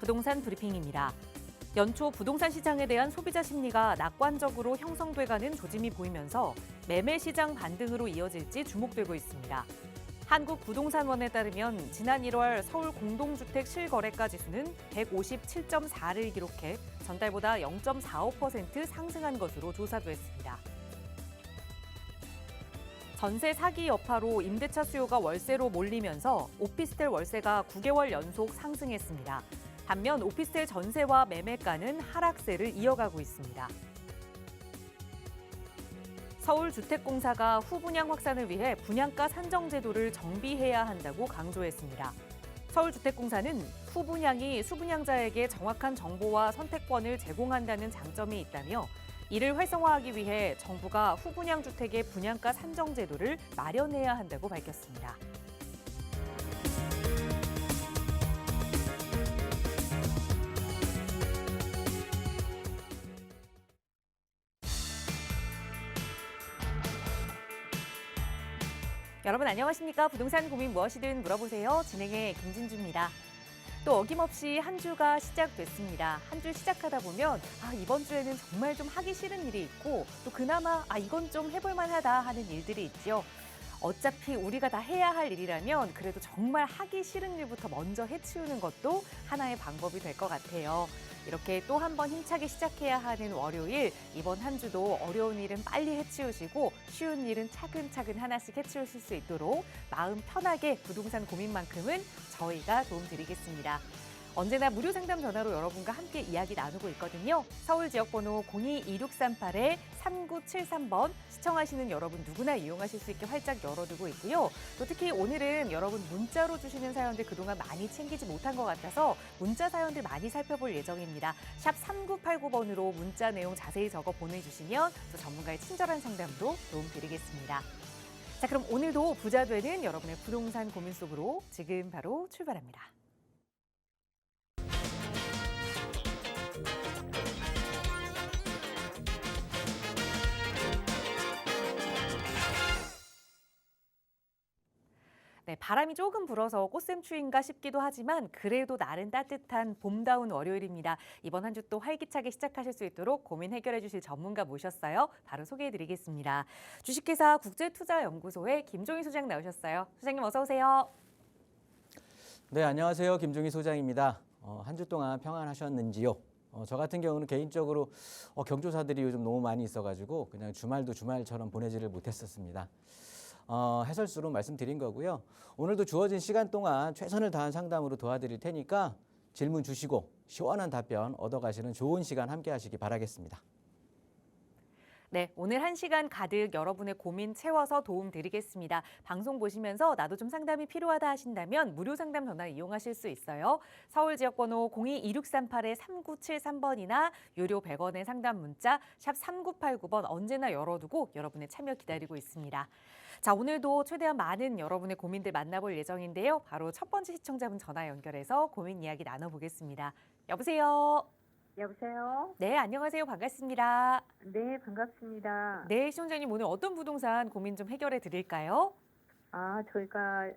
부동산 브리핑입니다. 연초 부동산 시장에 대한 소비자 심리가 낙관적으로 형성돼가는 조짐이 보이면서 매매 시장 반등으로 이어질지 주목되고 있습니다. 한국부동산원에 따르면 지난 1월 서울 공동주택 실거래가 지수는 157.4를 기록해 전달보다 0.45% 상승한 것으로 조사됐습니다. 전세 사기 여파로 임대차 수요가 월세로 몰리면서 오피스텔 월세가 9개월 연속 상승했습니다. 반면 오피스텔 전세와 매매가는 하락세를 이어가고 있습니다. 서울주택공사가 후분양 확산을 위해 분양가 산정 제도를 정비해야 한다고 강조했습니다. 서울주택공사는 후분양이 수분양자에게 정확한 정보와 선택권을 제공한다는 장점이 있다며 이를 활성화하기 위해 정부가 후분양 주택의 분양가 산정 제도를 마련해야 한다고 밝혔습니다. 여러분 안녕하십니까? 부동산 고민 무엇이든 물어보세요. 진행의 김진주입니다. 또 어김없이 한 주가 시작됐습니다. 한 주 시작하다 보면 이번 주에는 정말 좀 하기 싫은 일이 있고 또 그나마 이건 좀 해볼 만하다 하는 일들이 있죠. 어차피 우리가 다 해야 할 일이라면 그래도 정말 하기 싫은 일부터 먼저 해치우는 것도 하나의 방법이 될 것 같아요. 이렇게 또 한 번 힘차게 시작해야 하는 월요일, 이번 한 주도 어려운 일은 빨리 해치우시고 쉬운 일은 차근차근 하나씩 해치우실 수 있도록 마음 편하게 부동산 고민만큼은 저희가 도움드리겠습니다. 언제나 무료 상담 전화로 여러분과 함께 이야기 나누고 있거든요. 서울 지역번호 02-2638-3973번 시청하시는 여러분 누구나 이용하실 수 있게 활짝 열어두고 있고요. 또 특히 오늘은 여러분 문자로 주시는 사연들 그동안 많이 챙기지 못한 것 같아서 문자 사연들 많이 살펴볼 예정입니다. 샵 3989번으로 문자 내용 자세히 적어 보내주시면 또 전문가의 친절한 상담도 도움드리겠습니다. 자, 그럼 오늘도 부자 되는 여러분의 부동산 고민 속으로 지금 바로 출발합니다. 네, 바람이 조금 불어서 꽃샘추위인가 싶기도 하지만 그래도 날은 따뜻한 봄다운 월요일입니다. 이번 한 주 또 활기차게 시작하실 수 있도록 고민 해결해 주실 전문가 모셨어요. 바로 소개해드리겠습니다. 주식회사 국제투자연구소의 김종희 소장 나오셨어요. 소장님 어서 오세요. 네, 안녕하세요. 김종희 소장입니다. 한 주 동안 평안하셨는지요? 저 같은 경우는 개인적으로 경조사들이 요즘 너무 많이 있어가지고 그냥 주말도 주말처럼 보내지를 못했었습니다. 해설수로 말씀드린 거고요. 오늘도 주어진 시간 동안 최선을 다한 상담으로 도와드릴 테니까 질문 주시고 시원한 답변 얻어가시는 좋은 시간 함께 하시기 바라겠습니다. 네, 오늘 1시간 가득 여러분의 고민 채워서 도움 드리겠습니다. 방송 보시면서 나도 좀 상담이 필요하다 하신다면 무료 상담 전화 이용하실 수 있어요. 서울 지역번호 02-2638-3973번이나 유료 100원의 상담 문자 샵 3989번 언제나 열어두고 여러분의 참여 기다리고 있습니다. 자, 오늘도 최대한 많은 여러분의 고민들 만나볼 예정인데요. 바로 첫 번째 시청자분 전화 연결해서 고민 이야기 나눠보겠습니다. 여보세요? 여보세요? 네, 안녕하세요. 반갑습니다. 네, 반갑습니다. 네, 시청자님 오늘 어떤 부동산 고민 좀 해결해 드릴까요? 저희가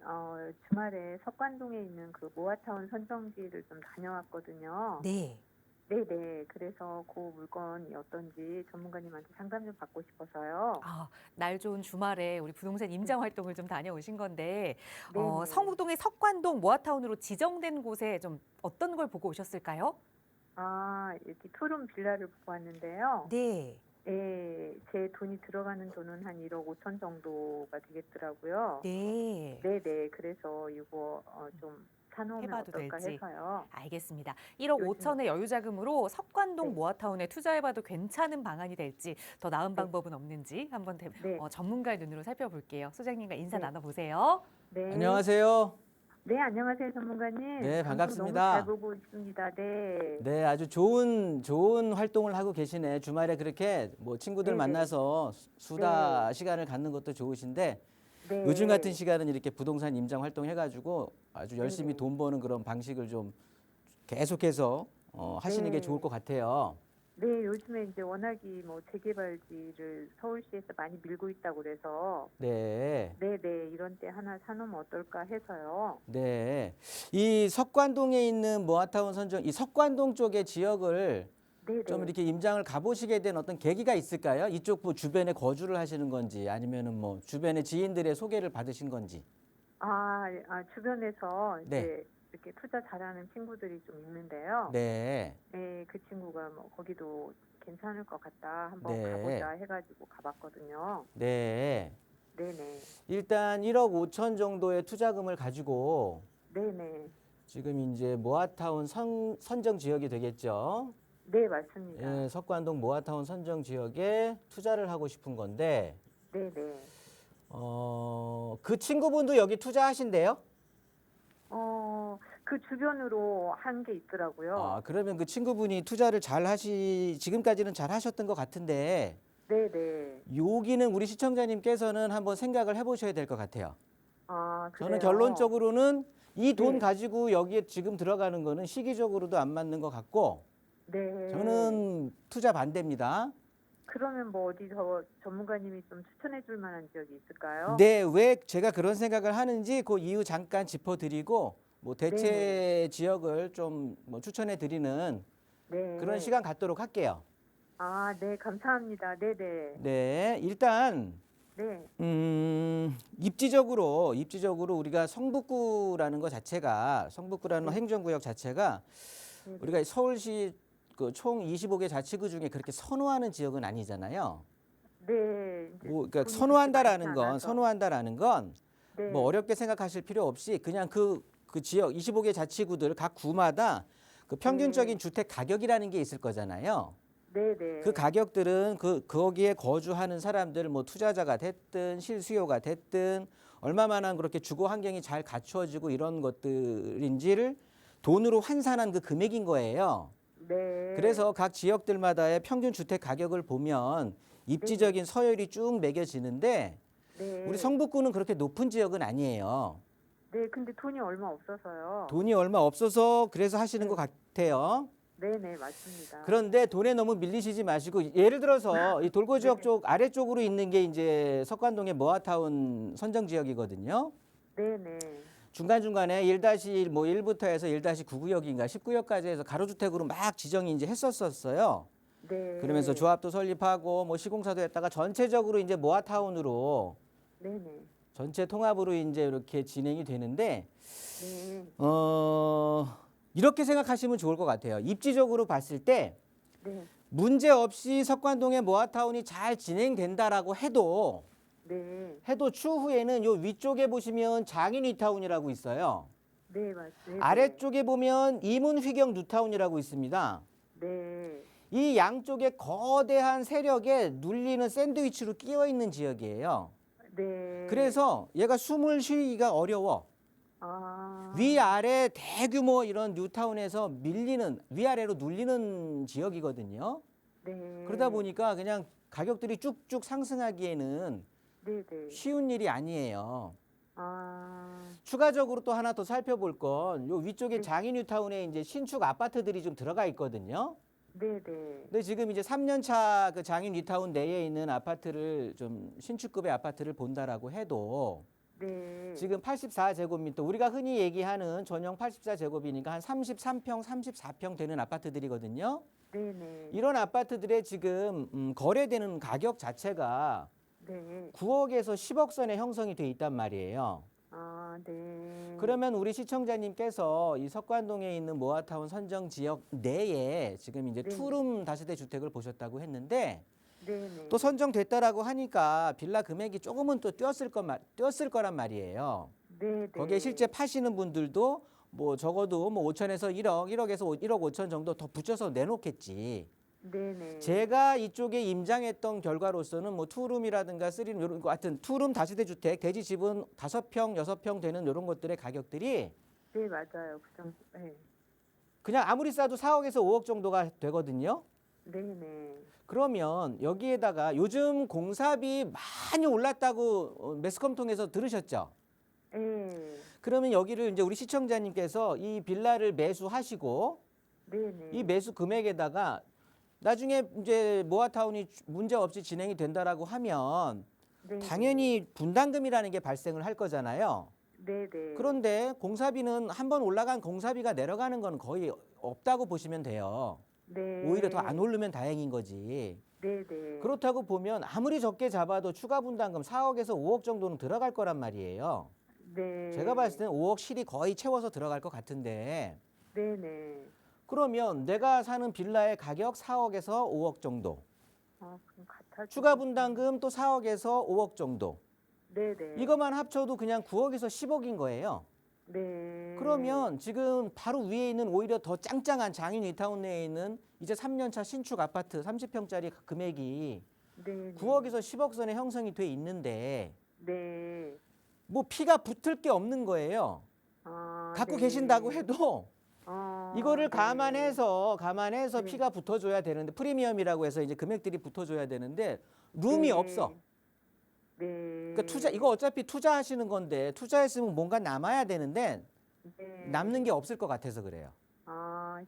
주말에 석관동에 있는 그 모아타운 선정지를 좀 다녀왔거든요. 네. 네네. 그래서 그 물건이 어떤지 전문가님한테 상담 좀 받고 싶어서요. 날 좋은 주말에 우리 부동산 임장 활동을 좀 다녀오신 건데 네네. 성북동의 석관동 모아타운으로 지정된 곳에 좀 어떤 걸 보고 오셨을까요? 이렇게 투룸 빌라를 보고 왔는데요. 네. 예, 제 돈이 들어가는 돈은 한 1억 5천 정도가 되겠더라고요. 네. 네네. 그래서 이거 좀 사놓으면 해봐도 어떨까 될지. 해서요. 알겠습니다. 1억 요즘 5천의 여유 자금으로 석관동 네. 모아타운에 투자해봐도 괜찮은 방안이 될지 더 나은 네. 방법은 없는지 한번 네. 전문가의 눈으로 살펴볼게요. 소장님과 인사 네. 나눠보세요. 네. 안녕하세요. 네, 안녕하세요, 전문가님. 네, 방송 반갑습니다. 너무 잘 보고 있습니다. 네. 네, 아주 좋은 활동을 하고 계시네. 주말에 그렇게 뭐 친구들 네네. 만나서 수다 시간을 갖는 것도 좋으신데 네. 요즘 같은 시간은 이렇게 부동산 임장 활동 해가지고 아주 열심히 네네. 돈 버는 그런 방식을 좀 계속해서 하시는 게 네. 좋을 것 같아요. 네, 요즘에 이제 워낙이 뭐 재개발지를 서울시에서 많이 밀고 있다고 그래서 네. 네네, 이런 때 하나 사놓으면 어떨까 해서요. 네. 이 석관동에 있는 모아타운 선정, 이 석관동 쪽의 지역을 좀 네네. 이렇게 임장을 가보시게 된 어떤 계기가 있을까요? 이쪽 뭐 주변에 거주를 하시는 건지 아니면은 뭐 주변의 지인들의 소개를 받으신 건지. 주변에서 네. 이제 이렇게 투자 잘하는 친구들이 좀 있는데요. 네. 네, 그 친구가 뭐 거기도 괜찮을 것 같다. 한번 네. 가보자 해가지고 가봤거든요. 네. 네네. 일단 1억 5천 정도의 투자금을 가지고 네네. 지금 이제 모아타운 선정 지역이 되겠죠. 네, 맞습니다. 예, 석관동 모아타운 선정 지역에 투자를 하고 싶은 건데, 네네. 그 친구분도 여기 투자하신대요? 그 주변으로 한 게 있더라고요. 아, 그러면 그 친구분이 투자를 지금까지는 잘 하셨던 것 같은데, 네네. 여기는 우리 시청자님께서는 한번 생각을 해보셔야 될 것 같아요. 아, 저는 그래요? 결론적으로는 이 돈 네. 가지고 여기에 지금 들어가는 거는 시기적으로도 안 맞는 것 같고, 네. 저는 투자 반대입니다. 그러면 뭐 어디 더 전문가님이 좀 추천해 줄 만한 지역이 있을까요? 네, 왜 제가 그런 생각을 하는지 그 이유 잠깐 짚어드리고, 뭐 네네. 대체 지역을 좀 뭐 추천해 드리는 그런 네. 시간 갖도록 할게요. 아, 네, 감사합니다. 네네. 네, 일단 네. 입지적으로 우리가 성북구라는 네. 행정구역 자체가 네네. 우리가 서울시 그 총 25개 자치구 중에 그렇게 선호하는 지역은 아니잖아요. 네. 이제 뭐 그러니까 돈이 그렇게 많지 않아서. 선호한다라는 건 뭐 네. 어렵게 생각하실 필요 없이 그냥 그 지역 25개 자치구들 각 구마다 그 네. 평균적인 주택 가격이라는 게 있을 거잖아요. 그 네네. 가격들은 거기에 거주하는 사람들 뭐 투자자가 됐든 실수요가 됐든 얼마만한 그렇게 주거 환경이 잘 갖추어지고 이런 것들인지를 돈으로 환산한 그 금액인 거예요. 네. 그래서 각 지역들마다의 평균 주택 가격을 보면 네네. 입지적인 서열이 쭉 매겨지는데 우리 네. 성북구는 그렇게 높은 지역은 아니에요. 네, 근데 돈이 얼마 없어서요. 돈이 얼마 없어서 그래서 하시는 것 네. 같아요. 네네, 맞습니다. 그런데 돈에 너무 밀리시지 마시고 예를 들어서 이 네. 돌고지역 쪽 아래쪽으로 있는 게 이제 석관동의 모아타운 선정 지역이거든요. 네네. 중간중간에 1-1부터 해서 1-9구역인가 10구역까지 해서 가로주택으로 막 지정이 이제 했었어요. 그러면서 네. 조합도 설립하고 뭐 시공사도 했다가 전체적으로 이제 모아타운으로 네네. 전체 통합으로 이제 이렇게 진행이 되는데 네. 이렇게 생각하시면 좋을 것 같아요. 입지적으로 봤을 때 네. 문제 없이 석관동의 모아타운이 잘 진행된다라고 네. 해도 추후에는 요 위쪽에 보시면 장인 뉴타운이라고 있어요. 네, 네네. 아래쪽에 보면 이문휘경 뉴타운이라고 있습니다. 네. 이 양쪽에 거대한 세력에 눌리는 샌드위치로 끼어 있는 지역이에요. 네. 그래서 얘가 숨을 쉬기가 어려워. 아. 위아래 대규모 이런 뉴타운에서 위아래로 눌리는 지역이거든요. 네. 그러다 보니까 그냥 가격들이 쭉쭉 상승하기에는 네네. 쉬운 일이 아니에요. 아. 추가적으로 또 하나 더 살펴볼 건 요 위쪽에 네. 장인 뉴타운에 이제 신축 아파트들이 좀 들어가 있거든요. 네네. 근데 지금 이제 3년 차 그 장인 뉴타운 내에 있는 아파트를 좀 신축급의 아파트를 본다라고 해도 네. 지금 84제곱미터 우리가 흔히 얘기하는 전용 84제곱이니까 한 33평, 34평 되는 아파트들이거든요. 네네. 이런 아파트들의 지금 거래되는 가격 자체가 네. 9억에서 10억 선에 형성이 돼 있단 말이에요. 아, 네. 그러면 우리 시청자님께서 이 석관동에 있는 모아타운 선정 지역 내에 지금 이제 네네. 투룸 다세대 주택을 보셨다고 했는데 네네. 또 선정됐다라고 하니까 빌라 금액이 조금은 또 뛰었을 거란 말이에요. 네네. 거기에 실제 파시는 분들도 뭐 적어도 뭐 5천에서 1억, 1억에서 1억 5천 정도 더 붙여서 내놓겠지. 네네. 제가 이쪽에 임장했던 결과로서는 뭐 투룸이라든가 쓰리룸 이런 거 하여튼 투룸 다세대 주택 대지 집은 5평, 6평 되는 이런 것들의 가격들이 네, 맞아요. 그 정도. 네. 그냥 아무리 싸도 4억에서 5억 정도가 되거든요. 네네. 그러면 여기에다가 요즘 공사비 많이 올랐다고 매스컴 통해서 들으셨죠? 네. 그러면 여기를 이제 우리 시청자님께서 이 빌라를 매수하시고 네네. 이 매수 금액에다가 나중에 이제 모아타운이 문제 없이 진행이 된다라고 하면 네. 당연히 분담금이라는 게 발생을 할 거잖아요. 네네. 그런데 공사비는 한번 올라간 공사비가 내려가는 건 거의 없다고 보시면 돼요. 네. 오히려 더 안 오르면 다행인 거지. 네네. 그렇다고 보면 아무리 적게 잡아도 추가 분담금 4억에서 5억 정도는 들어갈 거란 말이에요. 네. 제가 봤을 때는 5억 실이 거의 채워서 들어갈 것 같은데 네네. 그러면 내가 사는 빌라의 가격 4억에서 5억 정도, 그럼 같아. 추가 분담금 또 4억에서 5억 정도, 네네. 이것만 합쳐도 그냥 9억에서 10억인 거예요. 네. 그러면 지금 바로 위에 있는 오히려 더 짱짱한 장인 이타운 내에 있는 이제 3년차 신축 아파트 30평짜리 금액이 네. 9억에서 10억 선에 형성이 돼 있는데 네. 뭐 피가 붙을 게 없는 거예요. 갖고 네. 계신다고 해도 이거를 네. 감안해서 네. 피가 붙어줘야 되는데 프리미엄이라고 해서 이제 금액들이 붙어줘야 되는데 룸이 네. 없어. 네. 그러니까 이거 어차피 투자하시는 건데 투자했으면 뭔가 남아야 되는데 네. 남는 게 없을 것 같아서 그래요.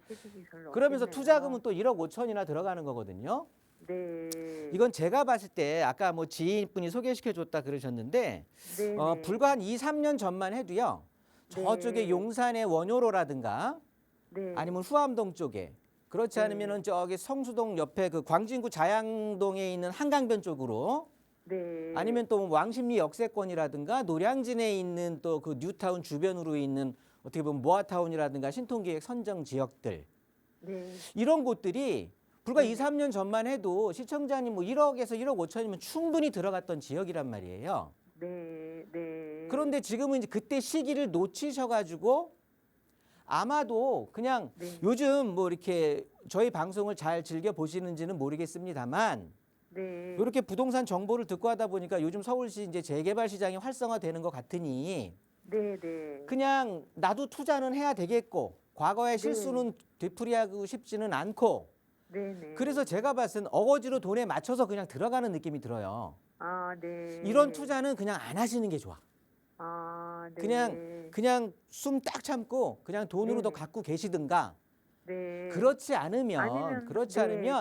시집이 별로 그러면서 없겠네요. 투자금은 또 1억 5천이나 들어가는 거거든요. 네. 이건 제가 봤을 때 아까 뭐 지인분이 소개시켜 줬다 그러셨는데 네. 불과 한 2, 3년 전만 해도요. 저쪽에 네. 용산의 원효로라든가 네. 아니면 후암동 쪽에 그렇지 네. 않으면은 저기 성수동 옆에 그 광진구 자양동에 있는 한강변 쪽으로 네. 아니면 또 왕십리 역세권이라든가 노량진에 있는 또 그 뉴타운 주변으로 있는 어떻게 보면 모아타운이라든가 신통기획 선정 지역들 네. 이런 곳들이 불과 네. 2, 3년 전만 해도 시청자님 뭐 1억에서 1억 5천이면 충분히 들어갔던 지역이란 말이에요. 네. 네. 그런데 지금은 이제 그때 시기를 놓치셔가지고 아마도 그냥 네. 요즘 뭐 이렇게 저희 방송을 잘 즐겨 보시는지는 모르겠습니다만 네. 이렇게 부동산 정보를 듣고 하다 보니까 요즘 서울시 이제 재개발 시장이 활성화되는 것 같으니 네. 네. 그냥 나도 투자는 해야 되겠고 과거의 실수는 되풀이하고 싶지는 않고 네. 네. 그래서 제가 봤을 땐 어거지로 돈에 맞춰서 그냥 들어가는 느낌이 들어요. 네. 이런 투자는 그냥 안 하시는 게 좋아. 네. 그냥 숨 딱 참고 그냥 돈으로 네. 더 갖고 계시든가 네. 그렇지 않으면 아니면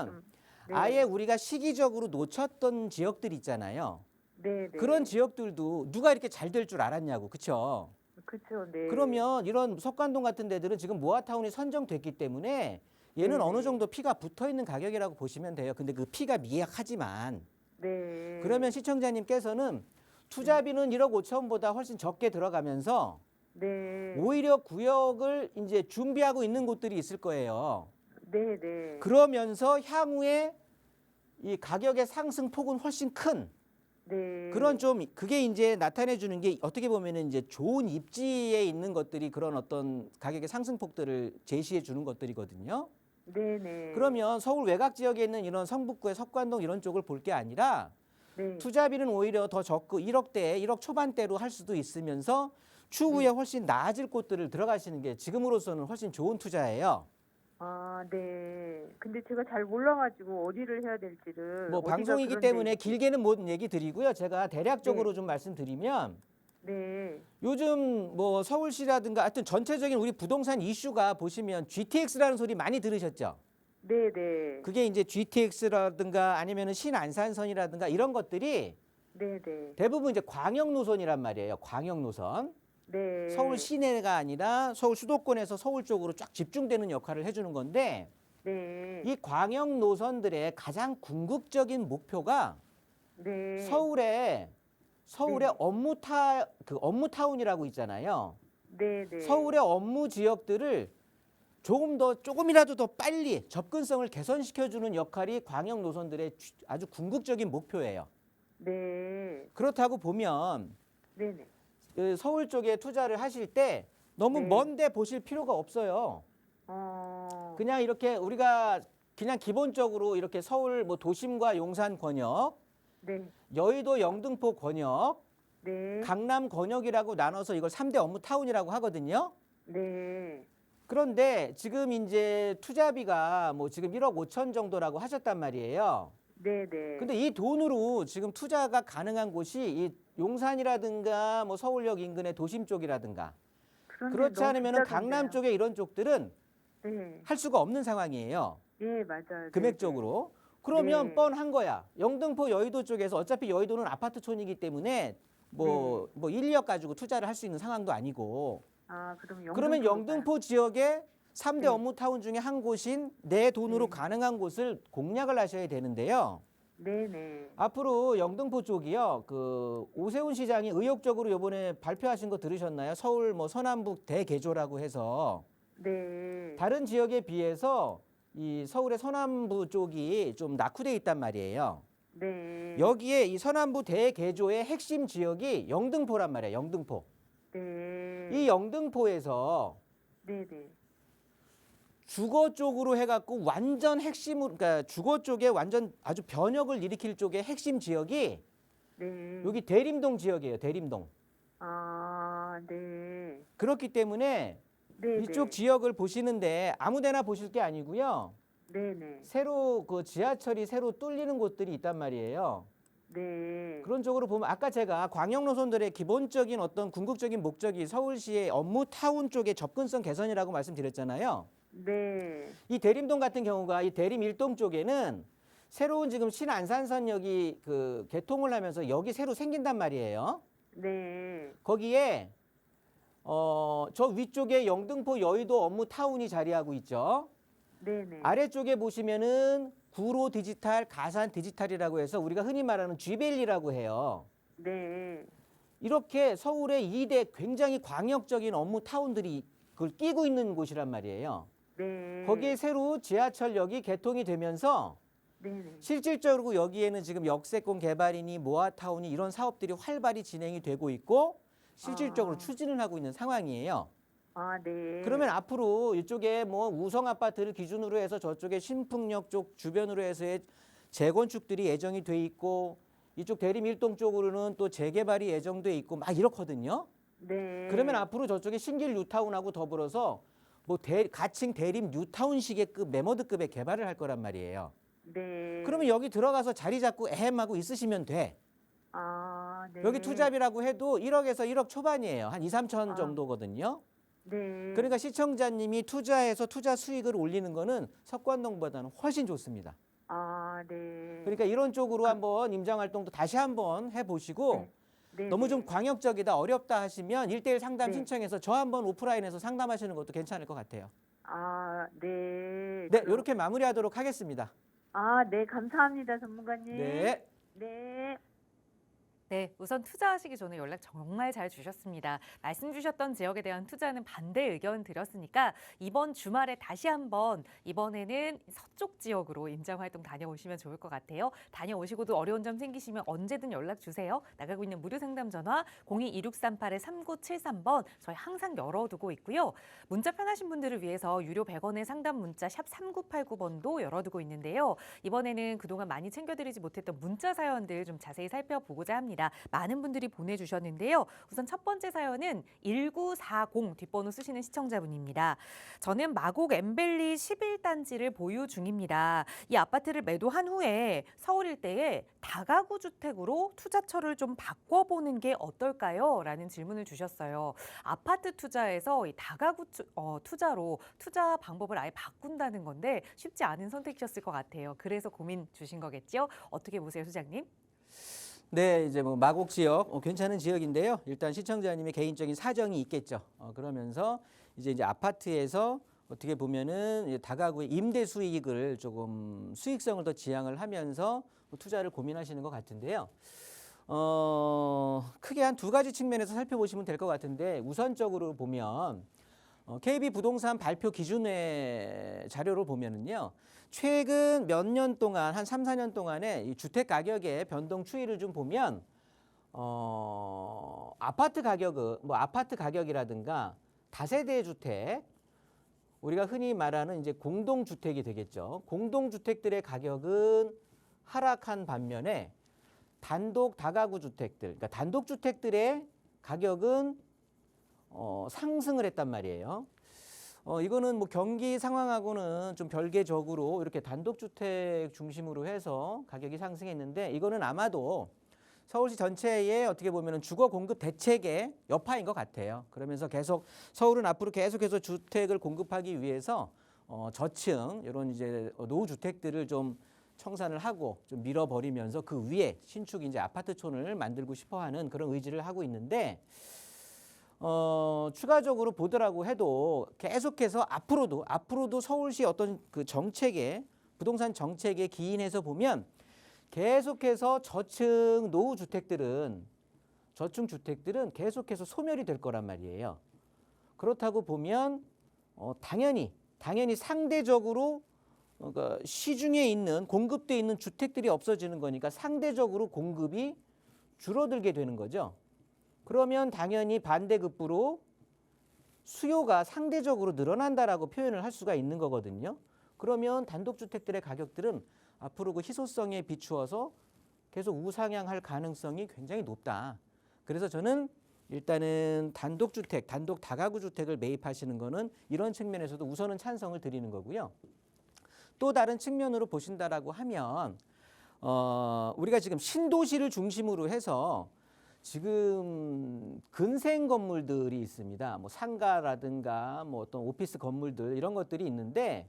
좀, 네. 아예 우리가 시기적으로 놓쳤던 지역들 있잖아요. 네. 네. 그런 지역들도 누가 이렇게 잘 될 줄 알았냐고. 그렇죠? 그렇죠. 네. 그러면 이런 석관동 같은 데들은 지금 모아타운이 선정됐기 때문에 얘는 네. 어느 정도 피가 붙어 있는 가격이라고 보시면 돼요. 근데 그 피가 미약하지만 네. 그러면 시청자님께서는 투자비는 1억 5천보다 훨씬 적게 들어가면서 네. 오히려 구역을 이제 준비하고 있는 곳들이 있을 거예요. 네. 네. 그러면서 향후에 이 가격의 상승 폭은 훨씬 큰 네. 그런 좀 그게 이제 나타내 주는 게 어떻게 보면은 이제 좋은 입지에 있는 것들이 그런 어떤 가격의 상승폭들을 제시해 주는 것들이거든요. 네. 네. 그러면 서울 외곽 지역에 있는 이런 성북구의 석관동 이런 쪽을 볼 게 아니라 네. 투자비는 오히려 더 적고 1억대, 1억 초반대로 할 수도 있으면서 추후에 훨씬 나아질 곳들을 들어가시는 게 지금으로서는 훨씬 좋은 투자예요. 네. 근데 제가 잘 몰라가지고 어디를 해야 될지를. 뭐 어디가 방송이기 그런 때문에 데인지. 길게는 못 얘기 드리고요. 제가 대략적으로 좀 말씀드리면 네. 요즘 뭐 서울시라든가 하여튼 전체적인 우리 부동산 이슈가 보시면 GTX라는 소리 많이 들으셨죠? 네. 네. 그게 이제 GTX라든가 아니면은 신안산선이라든가 이런 것들이 네. 네. 대부분 이제 광역 노선이란 말이에요. 광역 노선. 네. 서울 시내가 아니라 서울 수도권에서 서울 쪽으로 쫙 집중되는 역할을 해주는 건데 네. 이 광역 노선들의 가장 궁극적인 목표가 네. 서울의 네. 업무타운이라고 있잖아요. 네. 네. 서울의 업무 지역들을 조금이라도 더 빨리 접근성을 개선시켜주는 역할이 광역 노선들의 아주 궁극적인 목표예요. 네. 그렇다고 보면 네. 네. 그 서울 쪽에 투자를 하실 때 너무 네. 먼데 보실 필요가 없어요. 그냥 이렇게 우리가 그냥 기본적으로 이렇게 서울 뭐 도심과 용산 권역, 네. 여의도 영등포 권역, 네. 강남 권역이라고 나눠서 이걸 3대 업무 타운이라고 하거든요. 네. 그런데 지금 이제 투자비가 뭐 지금 1억 5천 정도라고 하셨단 말이에요. 네. 네. 근데 이 돈으로 지금 투자가 가능한 곳이 이 용산이라든가 뭐 서울역 인근의 도심 쪽이라든가 그런데 그렇지 너무 않으면은 비싸던데요. 강남 쪽에 이런 쪽들은 네. 할 수가 없는 상황이에요. 예, 맞아요. 금액적으로. 그러면 네. 뻔한 거야. 영등포 여의도 쪽에서 어차피 여의도는 아파트촌이기 때문에 뭐 1, 2억 가지고 투자를 할 수 있는 상황도 아니고. 아, 그러면 그러면 영등포 지역의 3대 네. 업무타운 중에 한 곳인 내 돈으로 네. 가능한 곳을 공략을 하셔야 되는데요. 네네. 앞으로 영등포 쪽이요. 그 오세훈 시장이 의욕적으로 이번에 발표하신 거 들으셨나요? 서울 뭐 서남북 대개조라고 해서 네. 다른 지역에 비해서 이 서울의 서남부 쪽이 좀 낙후돼 있단 말이에요. 네. 여기에 이 서남부 대개조의 핵심 지역이 영등포란 말이에요. 영등포. 네. 이 영등포에서 네네. 주거 쪽으로 해갖고 완전 핵심으로, 그러니까 주거 쪽에 완전 아주 변혁을 일으킬 쪽의 핵심 지역이 네. 여기 대림동 지역이에요. 대림동. 아, 네. 그렇기 때문에 네네. 이쪽 지역을 보시는데 아무데나 보실 게 아니고요. 네네. 새로 그 지하철이 새로 뚫리는 곳들이 있단 말이에요. 네. 그런 쪽으로 보면 아까 제가 광역 노선들의 기본적인 어떤 궁극적인 목적이 서울시의 업무 타운 쪽의 접근성 개선이라고 말씀드렸잖아요. 네. 이 대림동 같은 경우가 이 대림 일동 쪽에는 새로운 지금 신안산선역이 그 개통을 하면서 여기 새로 생긴단 말이에요. 네. 거기에 저 위쪽에 영등포 여의도 업무 타운이 자리하고 있죠. 네네. 아래쪽에 보시면은 구로 디지털, 가산 디지털이라고 해서 우리가 흔히 말하는 쥐벨리라고 해요. 네. 이렇게 서울의 2대 굉장히 광역적인 업무 타운들이 그걸 끼고 있는 곳이란 말이에요. 네. 거기에 새로 지하철역이 개통이 되면서 네네. 실질적으로 여기에는 지금 역세권 개발이니 모아타운이 이런 사업들이 활발히 진행이 되고 있고 실질적으로 아. 추진을 하고 있는 상황이에요. 아, 네. 그러면 앞으로 이쪽에 뭐 우성 아파트를 기준으로 해서 저쪽에 신풍역 쪽 주변으로 해서의 재건축들이 예정이 돼 있고 이쪽 대림 일동 쪽으로는 또 재개발이 예정돼 있고 막 이렇거든요. 네. 그러면 앞으로 저쪽에 신길 뉴타운하고 더불어서 뭐 가칭 대림 뉴타운식의 매머드급의 개발을 할 거란 말이에요. 네. 그러면 여기 들어가서 자리 잡고 에헴하고 있으시면 돼. 아, 네. 여기 투잡이라고 해도 1억에서 1억 초반이에요. 한 2, 3천 아. 정도거든요. 네. 그러니까 시청자님이 투자해서 투자 수익을 올리는 거는 석관동보다는 훨씬 좋습니다. 아, 네. 그러니까 이런 쪽으로 한번 임장 활동도 다시 한번 해보시고 네. 네. 너무 좀 광역적이다 어렵다 하시면 1대1 상담 네. 신청해서 저 한번 오프라인에서 상담하시는 것도 괜찮을 것 같아요. 아, 네. 네, 이렇게 마무리하도록 하겠습니다. 아, 네. 감사합니다, 전문가님. 네. 네. 네, 우선 투자하시기 전에 연락 정말 잘 주셨습니다. 말씀 주셨던 지역에 대한 투자는 반대 의견 드렸으니까 이번 주말에 다시 한번 이번에는 서쪽 지역으로 임장활동 다녀오시면 좋을 것 같아요. 다녀오시고도 어려운 점 생기시면 언제든 연락 주세요. 나가고 있는 무료 상담 전화 02-2638-3973번 저희 항상 열어두고 있고요. 문자 편하신 분들을 위해서 유료 100원의 상담 문자 샵 3989번도 열어두고 있는데요. 이번에는 그동안 많이 챙겨드리지 못했던 문자 사연들 좀 자세히 살펴보고자 합니다. 많은 분들이 보내주셨는데요. 우선 첫 번째 사연은 1940 뒷번호 쓰시는 시청자분입니다. 저는 마곡 엠벨리 11단지를 보유 중입니다. 이 아파트를 매도한 후에 서울 일대에 다가구 주택으로 투자처를 좀 바꿔보는 게 어떨까요? 라는 질문을 주셨어요. 아파트 투자에서 이 다가구 투자로 투자 방법을 아예 바꾼다는 건데 쉽지 않은 선택이셨을 것 같아요. 그래서 고민 주신 거겠죠? 어떻게 보세요, 소장님? 네, 이제 뭐 마곡 지역 괜찮은 지역인데요. 일단 시청자님의 개인적인 사정이 있겠죠. 그러면서 이제 아파트에서 어떻게 보면은 다가구의 임대 수익을 조금 수익성을 더 지향을 하면서 투자를 고민하시는 것 같은데요. 크게 한 두 가지 측면에서 살펴보시면 될 것 같은데 우선적으로 보면 KB 부동산 발표 기준의 자료를 보면은요. 최근 몇 년 동안 한 3, 4년 동안에 이 주택 가격의 변동 추이를 좀 보면 아파트 가격은 뭐 아파트 가격이라든가 다세대 주택 우리가 흔히 말하는 이제 공동 주택이 되겠죠. 공동 주택들의 가격은 하락한 반면에 단독 다가구 주택들, 그러니까 단독 주택들의 가격은 상승을 했단 말이에요. 이거는 뭐 경기 상황하고는 좀 별개적으로 이렇게 단독주택 중심으로 해서 가격이 상승했는데 이거는 아마도 서울시 전체의 어떻게 보면은 주거 공급 대책의 여파인 것 같아요. 그러면서 계속 서울은 앞으로 계속해서 주택을 공급하기 위해서 저층 이런 이제 노후 주택들을 좀 청산을 하고 좀 밀어버리면서 그 위에 신축 이제 아파트촌을 만들고 싶어하는 그런 의지를 하고 있는데 추가적으로 보더라고 해도 계속해서 앞으로도 서울시 어떤 그 정책에 부동산 정책에 기인해서 보면 계속해서 저층 노후 주택들은 저층 주택들은 계속해서 소멸이 될 거란 말이에요. 그렇다고 보면 당연히 상대적으로 그러니까 시중에 있는 공급돼 있는 주택들이 없어지는 거니까 상대적으로 공급이 줄어들게 되는 거죠. 그러면 당연히 반대급부로 수요가 상대적으로 늘어난다라고 표현을 할 수가 있는 거거든요. 그러면 단독주택들의 가격들은 앞으로 그 희소성에 비추어서 계속 우상향할 가능성이 굉장히 높다. 그래서 저는 일단은 단독주택, 단독 다가구 주택을 매입하시는 거는 이런 측면에서도 우선은 찬성을 드리는 거고요. 또 다른 측면으로 보신다라고 하면 우리가 지금 신도시를 중심으로 해서 지금 근생 건물들이 있습니다. 뭐 상가라든가 뭐 어떤 오피스 건물들 이런 것들이 있는데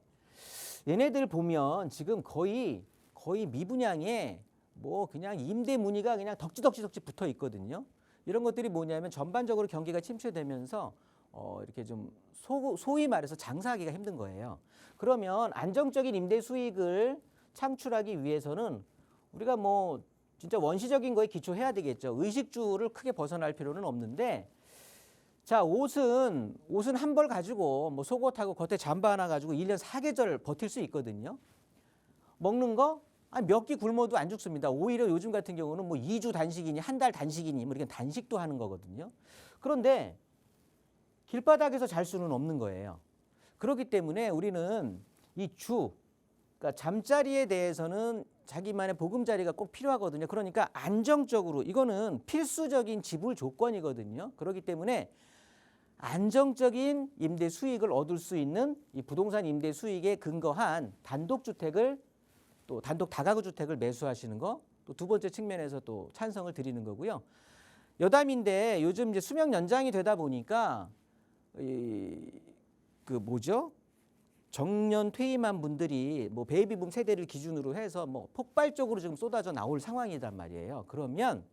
얘네들 보면 지금 거의 미분양에 뭐 그냥 임대 문의가 그냥 덕지덕지 붙어 있거든요. 이런 것들이 뭐냐면 전반적으로 경기가 침체되면서 이렇게 좀 소위 말해서 장사하기가 힘든 거예요. 그러면 안정적인 임대 수익을 창출하기 위해서는 우리가 뭐 진짜 원시적인 거에 기초해야 되겠죠. 의식주를 크게 벗어날 필요는 없는데 자, 옷은 한 벌 가지고 뭐 속옷하고 겉에 잠바 하나 가지고 1년 4계절 버틸 수 있거든요. 먹는 거 몇 끼 굶어도 안 죽습니다. 오히려 요즘 같은 경우는 뭐 2주 단식이니 한 달 단식이니 뭐 이렇게 단식도 하는 거거든요. 그런데 길바닥에서 잘 수는 없는 거예요. 그렇기 때문에 우리는 그러니까 잠자리에 대해서는 자기만의 보금자리가 꼭 필요하거든요. 그러니까 안정적으로 이거는 필수적인 지불 조건이거든요. 그렇기 때문에 안정적인 임대 수익을 얻을 수 있는 이 부동산 임대 수익에 근거한 단독주택을 또 단독 다가구 주택을 매수하시는 거 또 두 번째 측면에서 또 찬성을 드리는 거고요. 여담인데 요즘 이제 수명 연장이 되다 보니까 정년 퇴임한 분들이 뭐 베이비붐 세대를 기준으로 해서 뭐 폭발적으로 지금 쏟아져 나올 상황이란 말이에요. 그러면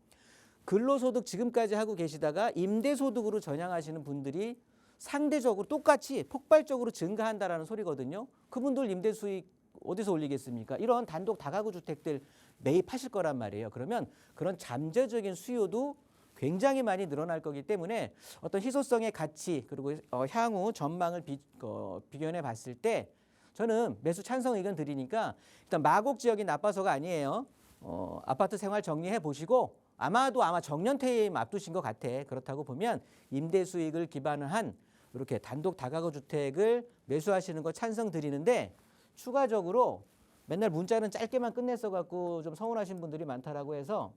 근로소득 지금까지 하고 계시다가 임대소득으로 전향하시는 분들이 상대적으로 똑같이 폭발적으로 증가한다라는 소리거든요. 그분들 임대 수익 어디서 올리겠습니까? 이런 단독 다가구 주택들 매입하실 거란 말이에요. 그러면 그런 잠재적인 수요도 굉장히 많이 늘어날 거기 때문에 어떤 희소성의 가치 그리고 향후 전망을 비교해 봤을 때 저는 매수 찬성 의견 드리니까 일단 마곡 지역이 나빠서가 아니에요. 아파트 생활 정리해 보시고 아마 정년 퇴임 앞두신 것 같아. 그렇다고 보면 임대 수익을 기반을 한 이렇게 단독 다가구 주택을 매수하시는 거 찬성 드리는데 추가적으로 맨날 문자는 짧게만 끝냈어 갖고 좀 서운하신 분들이 많다라고 해서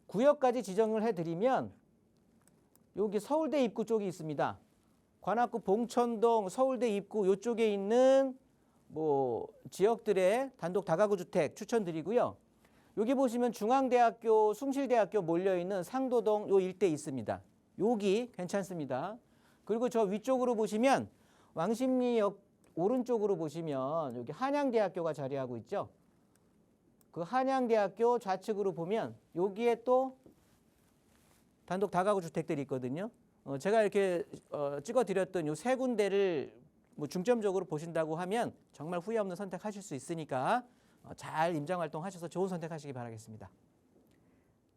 구역까지 지정을 해드리면 여기 서울대 입구 쪽이 있습니다. 관악구 봉천동 서울대 입구 이쪽에 있는 뭐 지역들의 단독 다가구 주택 추천드리고요. 여기 보시면 중앙대학교, 숭실대학교 몰려있는 상도동 요 일대 있습니다. 여기 괜찮습니다. 그리고 저 위쪽으로 보시면 왕십리역 오른쪽으로 보시면 여기 한양대학교가 자리하고 있죠. 그 한양대학교 좌측으로 보면 여기에 또 단독 다가구 주택들이 있거든요. 제가 이렇게 찍어드렸던 이 세 군데를 뭐 중점적으로 보신다고 하면 정말 후회 없는 선택하실 수 있으니까 잘 임장활동 하셔서 좋은 선택하시기 바라겠습니다.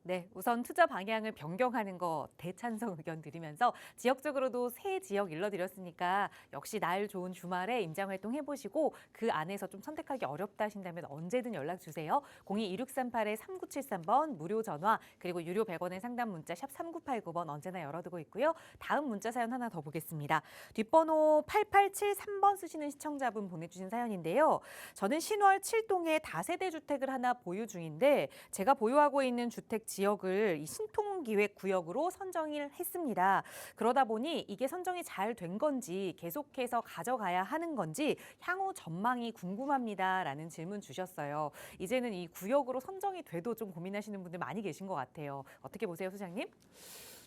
네, 우선 투자 방향을 변경하는 거 대찬성 의견 드리면서 지역적으로도 새 지역 일러드렸으니까 역시 날 좋은 주말에 임장활동 해보시고 그 안에서 좀 선택하기 어렵다 하신다면 언제든 연락 주세요. 02-2638-3973번 무료 전화 그리고 유료 100원의 상담 문자 샵 3989번 언제나 열어두고 있고요. 다음 문자 사연 하나 더 보겠습니다. 뒷번호 8873번 쓰시는 시청자분 보내주신 사연인데요. 저는 신월 7동에 다세대 주택을 하나 보유 중인데 제가 보유하고 있는 주택 지역을 이 신통기획 구역으로 선정을 했습니다. 그러다 보니 이게 선정이 잘 된 건지 계속해서 가져가야 하는 건지 향후 전망이 궁금합니다라는 질문 주셨어요. 이제는 이 구역으로 선정이 돼도 좀 고민하시는 분들 많이 계신 것 같아요. 어떻게 보세요, 소장님?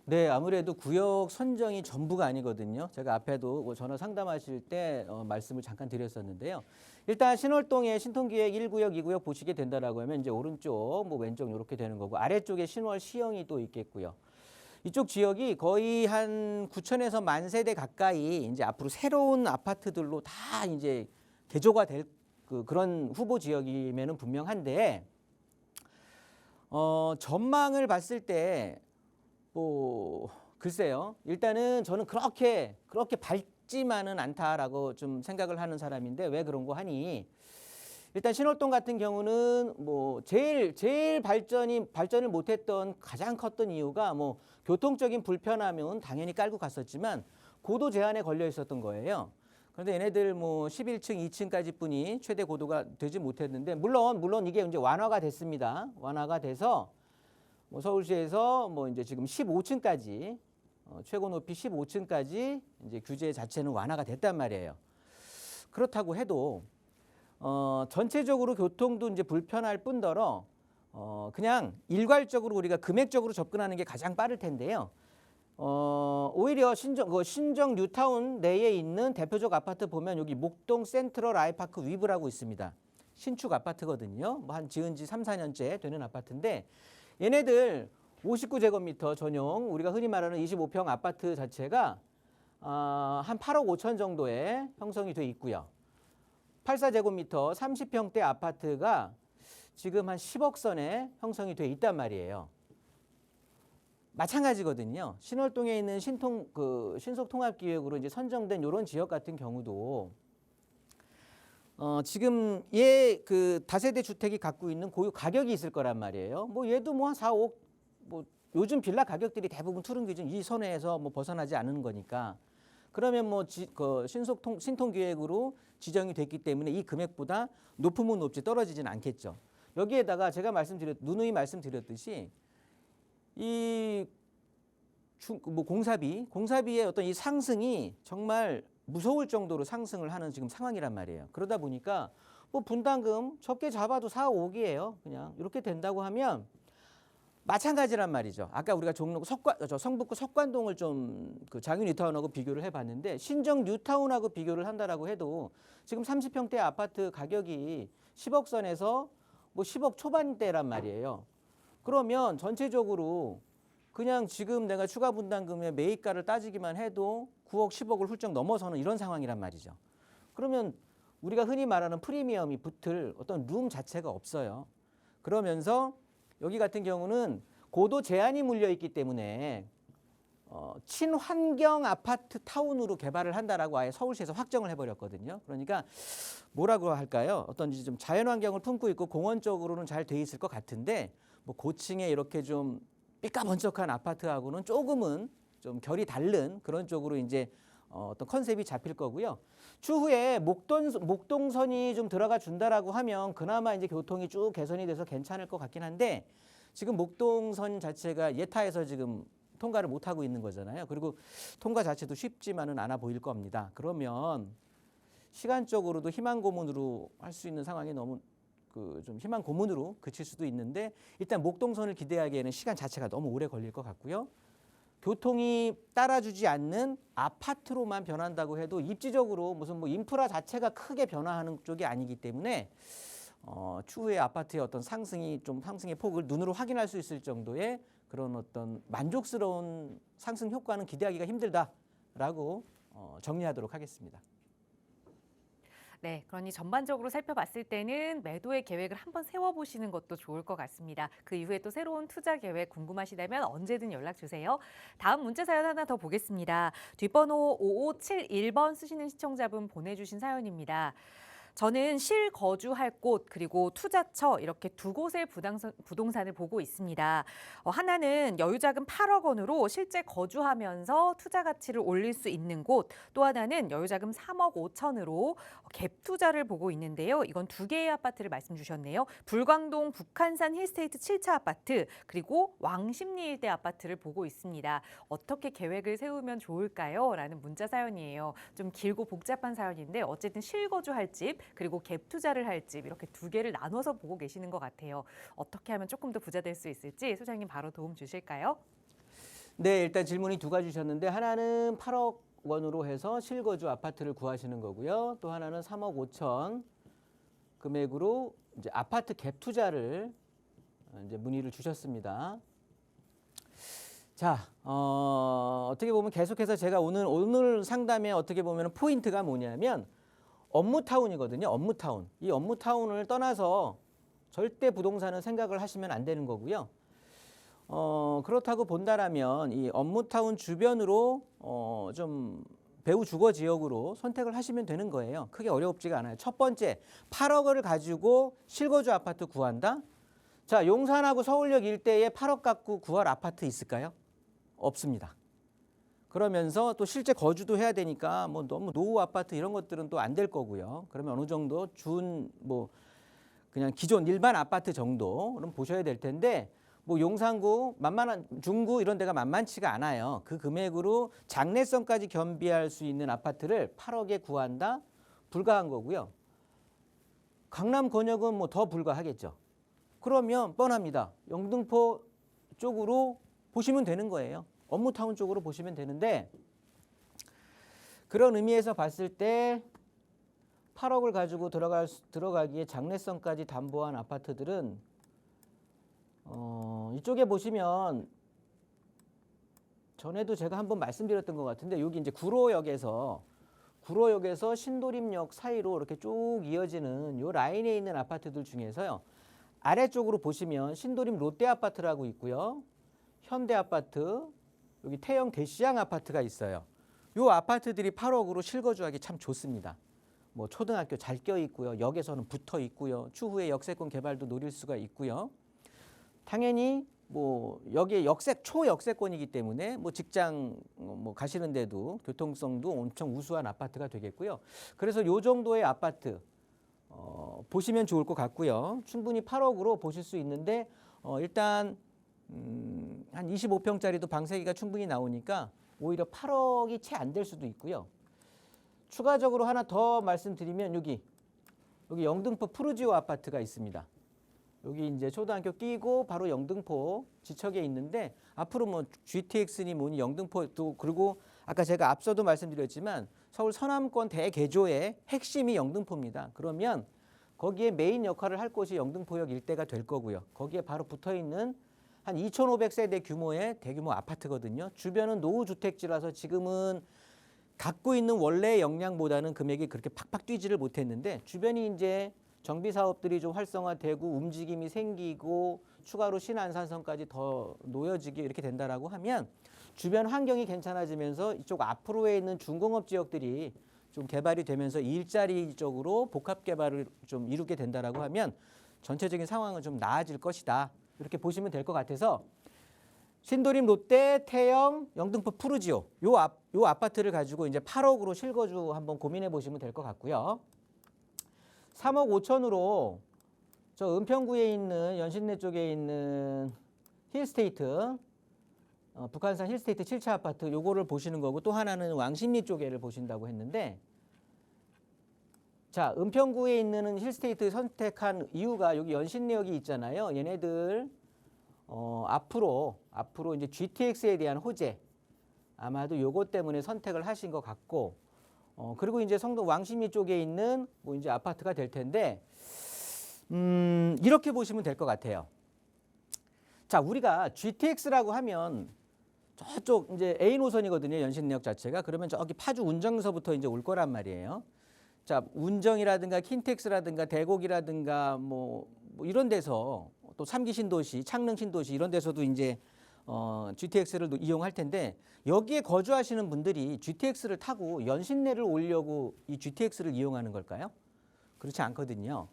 네, 아무래도 구역 선정이 전부가 아니거든요. 제가 앞에도 뭐 전화 상담하실 때 말씀을 잠깐 드렸었는데요. 일단 신월동에 신통기획 1구역, 2구역 보시게 된다라고 하면 이제 오른쪽, 뭐 왼쪽 이렇게 되는 거고 아래쪽에 신월 시형이 또 있겠고요. 이쪽 지역이 거의 한 9천에서 10,000세대 가까이 이제 앞으로 새로운 아파트들로 다 이제 개조가 될 그런 후보 지역이면은 분명한데 전망을 봤을 때 뭐 글쎄요. 일단은 저는 그렇게 밝지만은 않다라고 좀 생각을 하는 사람인데 왜 그런 거 하니? 일단 신월동 같은 경우는 뭐 제일 발전을 못했던 가장 컸던 이유가 뭐 교통적인 불편함은 당연히 깔고 갔었지만 고도 제한에 걸려 있었던 거예요. 그런데 얘네들 뭐 11층, 2층까지 뿐이 최대 고도가 되지 못했는데 물론 이게 이제 완화가 됐습니다. 완화가 돼서 뭐 서울시에서 뭐 이제 지금 15층까지 최고 높이 15층까지 이제 규제 자체는 완화가 됐단 말이에요. 그렇다고 해도 전체적으로 교통도 이제 불편할 뿐더러 그냥 일괄적으로 우리가 금액적으로 접근하는 게 가장 빠를 텐데요. 오히려 신정 뉴타운 내에 있는 대표적 아파트 보면 여기 목동 센트럴 아이파크 위브라고 있습니다. 신축 아파트거든요. 뭐 한 지은 지 3, 4년째 되는 아파트인데 얘네들 59제곱미터 전용 우리가 흔히 말하는 25평 아파트 자체가 한 8억 5천 정도에 형성이 돼 있고요. 84제곱미터 30평대 아파트가 지금 한 10억 선에 형성이 돼 있단 말이에요. 마찬가지거든요. 신월동에 있는 신속통합기획으로 이제 선정된 이런 지역 같은 경우도 지금 그 다세대 주택이 갖고 있는 고유 가격이 있을 거란 말이에요. 뭐 얘도 뭐 한 4, 5억 뭐 요즘 빌라 가격들이 대부분 투룸 기준 이 선에서 뭐 벗어나지 않는 거니까 그러면 뭐 신통기획으로 지정이 됐기 때문에 이 금액보다 높으면 높지 떨어지진 않겠죠. 여기에다가 제가 누누이 말씀드렸듯이 뭐 공사비의 어떤 이 상승이 정말 무서울 정도로 상승을 하는 지금 상황이란 말이에요. 그러다 보니까 뭐 분담금 적게 잡아도 4, 5억이에요. 그냥 이렇게 된다고 하면 마찬가지란 말이죠. 아까 우리가 성북구 석관동을 좀 그 장유 뉴타운하고 비교를 해봤는데 신정 뉴타운하고 비교를 한다라고 해도 지금 30평대 아파트 가격이 10억 선에서 뭐 10억 초반대란 말이에요. 그러면 전체적으로 그냥 지금 내가 추가 분담금의 매입가를 따지기만 해도 9억, 10억을 훌쩍 넘어서는 이런 상황이란 말이죠. 그러면 우리가 흔히 말하는 프리미엄이 붙을 어떤 룸 자체가 없어요. 그러면서 여기 같은 경우는 고도 제한이 물려 있기 때문에 친환경 아파트 타운으로 개발을 한다라고 아예 서울시에서 확정을 해버렸거든요. 그러니까 뭐라고 할까요? 어떤지 좀 자연환경을 품고 있고 공원적으로는 잘 돼 있을 것 같은데 뭐 고층에 이렇게 좀 삐까번쩍한 아파트하고는 조금은 좀 결이 다른 그런 쪽으로 이제 어떤 컨셉이 잡힐 거고요. 추후에 목동선이 좀 들어가 준다라고 하면 그나마 이제 교통이 쭉 개선이 돼서 괜찮을 것 같긴 한데 지금 목동선 자체가 예타에서 지금 통과를 못 하고 있는 거잖아요. 그리고 통과 자체도 쉽지만은 않아 보일 겁니다. 그러면 시간적으로도 희망 고문으로 할 수 있는 상황이 너무 좀 희망 고문으로 그칠 수도 있는데 일단 목동선을 기대하기에는 시간 자체가 너무 오래 걸릴 것 같고요. 교통이 따라주지 않는 아파트로만 변한다고 해도 입지적으로 무슨 뭐 인프라 자체가 크게 변화하는 쪽이 아니기 때문에 추후에 아파트의 어떤 상승의 폭을 눈으로 확인할 수 있을 정도의 그런 어떤 만족스러운 상승 효과는 기대하기가 힘들다라고 정리하도록 하겠습니다. 네, 그러니 전반적으로 살펴봤을 때는 매도의 계획을 한번 세워보시는 것도 좋을 것 같습니다. 그 이후에 또 새로운 투자 계획 궁금하시다면 언제든 연락 주세요. 다음 문자 사연 하나 더 보겠습니다. 뒷번호 5571번 쓰시는 시청자분 보내주신 사연입니다. 저는 실거주할 곳 그리고 투자처 이렇게 두 곳의 부동산을 보고 있습니다. 하나는 여유자금 8억 원으로 실제 거주하면서 투자 가치를 올릴 수 있는 곳, 또 하나는 여유자금 3억 5천으로 갭 투자를 보고 있는데요. 이건 두 개의 아파트를 말씀 주셨네요. 불광동 북한산 힐스테이트 7차 아파트 그리고 왕십리 일대 아파트를 보고 있습니다. 어떻게 계획을 세우면 좋을까요? 라는 문자 사연이에요. 좀 길고 복잡한 사연인데 어쨌든 실거주할 집 그리고 갭 투자를 할 집 이렇게 두 개를 나눠서 보고 계시는 것 같아요. 어떻게 하면 조금 더 부자 될 수 있을지 소장님 바로 도움 주실까요? 네, 일단 질문이 두 가지 주셨는데 하나는 8억 원으로 해서 실거주 아파트를 구하시는 거고요. 또 하나는 3억 5천 금액으로 이제 아파트 갭 투자를 이제 문의를 주셨습니다. 자, 어떻게 보면 계속해서 제가 오늘 상담에 어떻게 보면 포인트가 뭐냐면 업무타운이거든요. 업무타운. 이 업무타운을 떠나서 절대 부동산은 생각을 하시면 안 되는 거고요. 그렇다고 본다라면 이 업무타운 주변으로 좀 배후 주거 지역으로 선택을 하시면 되는 거예요. 크게 어렵지가 않아요. 첫 번째, 8억을 가지고 실거주 아파트 구한다? 자, 용산하고 서울역 일대에 8억 갖고 구할 아파트 있을까요? 없습니다. 그러면서 또 실제 거주도 해야 되니까 뭐 너무 노후 아파트 이런 것들은 또 안 될 거고요. 그러면 어느 정도 그냥 기존 일반 아파트 정도는 보셔야 될 텐데 뭐 용산구 만만한 중구 이런 데가 만만치가 않아요. 그 금액으로 장래성까지 겸비할 수 있는 아파트를 8억에 구한다? 불가한 거고요. 강남 권역은 뭐 더 불가하겠죠. 그러면 뻔합니다. 영등포 쪽으로 보시면 되는 거예요. 업무타운 쪽으로 보시면 되는데 그런 의미에서 봤을 때 8억을 가지고 들어가기에 장래성까지 담보한 아파트들은 이쪽에 보시면 전에도 제가 한번 말씀드렸던 것 같은데 여기 이제 구로역에서 신도림역 사이로 이렇게 쭉 이어지는 요 라인에 있는 아파트들 중에서요. 아래쪽으로 보시면 신도림 롯데아파트라고 있고요. 현대아파트, 여기 태영 대시양 아파트가 있어요. 요 아파트들이 8억으로 실거주하기 참 좋습니다. 뭐 초등학교 잘 껴 있고요. 역에서는 붙어 있고요. 추후에 역세권 개발도 노릴 수가 있고요. 당연히 뭐 여기에 초역세권이기 때문에 뭐 직장 뭐 가시는데도 교통성도 엄청 우수한 아파트가 되겠고요. 그래서 요 정도의 아파트 보시면 좋을 것 같고요. 충분히 8억으로 보실 수 있는데 일단 한 25평짜리도 방 3개가 충분히 나오니까 오히려 8억이 채 안 될 수도 있고요. 추가적으로 하나 더 말씀드리면 여기 영등포 푸르지오 아파트가 있습니다. 여기 이제 초등학교 끼고 바로 영등포 지척에 있는데 앞으로 뭐 GTX니 뭐니 영등포도 그리고 아까 제가 앞서도 말씀드렸지만 서울 서남권 대개조의 핵심이 영등포입니다. 그러면 거기에 메인 역할을 할 곳이 영등포역 일대가 될 거고요. 거기에 바로 붙어 있는 한 2,500세대 규모의 대규모 아파트거든요. 주변은 노후주택지라서 지금은 갖고 있는 원래 역량보다는 금액이 그렇게 팍팍 뛰지를 못했는데 주변이 이제 정비 사업들이 좀 활성화되고 움직임이 생기고 추가로 신안산선까지 더 놓여지게 이렇게 된다라고 하면 주변 환경이 괜찮아지면서 이쪽 앞으로에 있는 중공업 지역들이 좀 개발이 되면서 일자리 쪽으로 복합 개발을 좀 이루게 된다라고 하면 전체적인 상황은 좀 나아질 것이다. 이렇게 보시면 될 것 같아서 신도림 롯데, 태영, 영등포 푸르지오 요 아파트를 가지고 이제 8억으로 실거주 한번 고민해 보시면 될 것 같고요. 3억 5천으로 저 은평구에 있는 연신내 쪽에 있는 힐스테이트 북한산 힐스테이트 7차 아파트 요거를 보시는 거고 또 하나는 왕십리 쪽에를 보신다고 했는데 자 은평구에 있는 힐스테이트 선택한 이유가 여기 연신내역이 있잖아요. 얘네들 앞으로 이제 GTX에 대한 호재 아마도 요것 때문에 선택을 하신 것 같고 그리고 이제 성동 왕십리 쪽에 있는 뭐 이제 아파트가 될 텐데 이렇게 보시면 될 것 같아요. 자 우리가 GTX라고 하면 저쪽 이제 A 노선이거든요. 연신내역 자체가 그러면 저기 파주 운정서부터 이제 올 거란 말이에요. 자 운정이라든가 킨텍스라든가 대곡이라든가 뭐 이런 데서 또 3기 신도시, 창릉 신도시 이런 데서도 이제 GTX를 이용할 텐데 여기에 거주하시는 분들이 GTX를 타고 연신내를 오려고 이 GTX를 이용하는 걸까요? 그렇지 않거든요.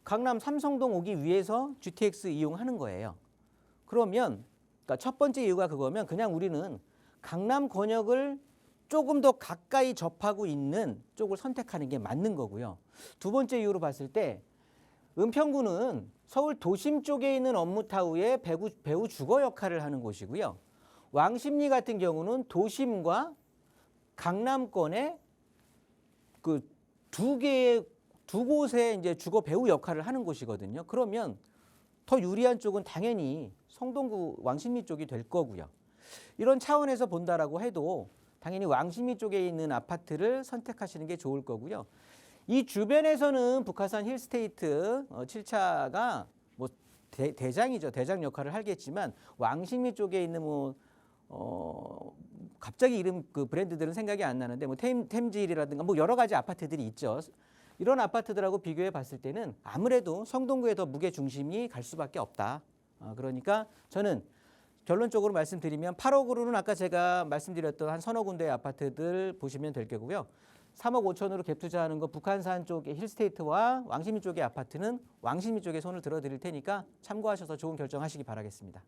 강남 삼성동 오기 위해서 GTX 이용하는 거예요. 그러면 그러니까 첫 번째 이유가 그거면 그냥 우리는 강남 권역을 조금 더 가까이 접하고 있는 쪽을 선택하는 게 맞는 거고요. 두 번째 이유로 봤을 때 은평구는 서울 도심 쪽에 있는 업무타우의 배후 주거 역할을 하는 곳이고요. 왕십리 같은 경우는 도심과 강남권의 그 두 곳의 이제 주거 배후 역할을 하는 곳이거든요. 그러면 더 유리한 쪽은 당연히 성동구 왕십리 쪽이 될 거고요. 이런 차원에서 본다라고 해도 당연히 왕십리 쪽에 있는 아파트를 선택하시는 게 좋을 거고요. 이 주변에서는 북한산 힐스테이트 7차가 뭐 대장이죠. 대장 역할을 하겠지만 왕십리 쪽에 있는 갑자기 이름 그 브랜드들은 생각이 안 나는데 뭐 템질이라든가 뭐 여러 가지 아파트들이 있죠. 이런 아파트들하고 비교해 봤을 때는 아무래도 성동구에 더 무게 중심이 갈 수밖에 없다. 그러니까 저는 결론적으로 말씀드리면 8억으로는 아까 제가 말씀드렸던 한 서너 군데의 아파트들 보시면 될 거고요. 3억 5천으로 갭 투자하는 거 북한산 쪽의 힐스테이트와 왕십리 쪽의 아파트는 왕십리 쪽에 손을 들어드릴 테니까 참고하셔서 좋은 결정하시기 바라겠습니다.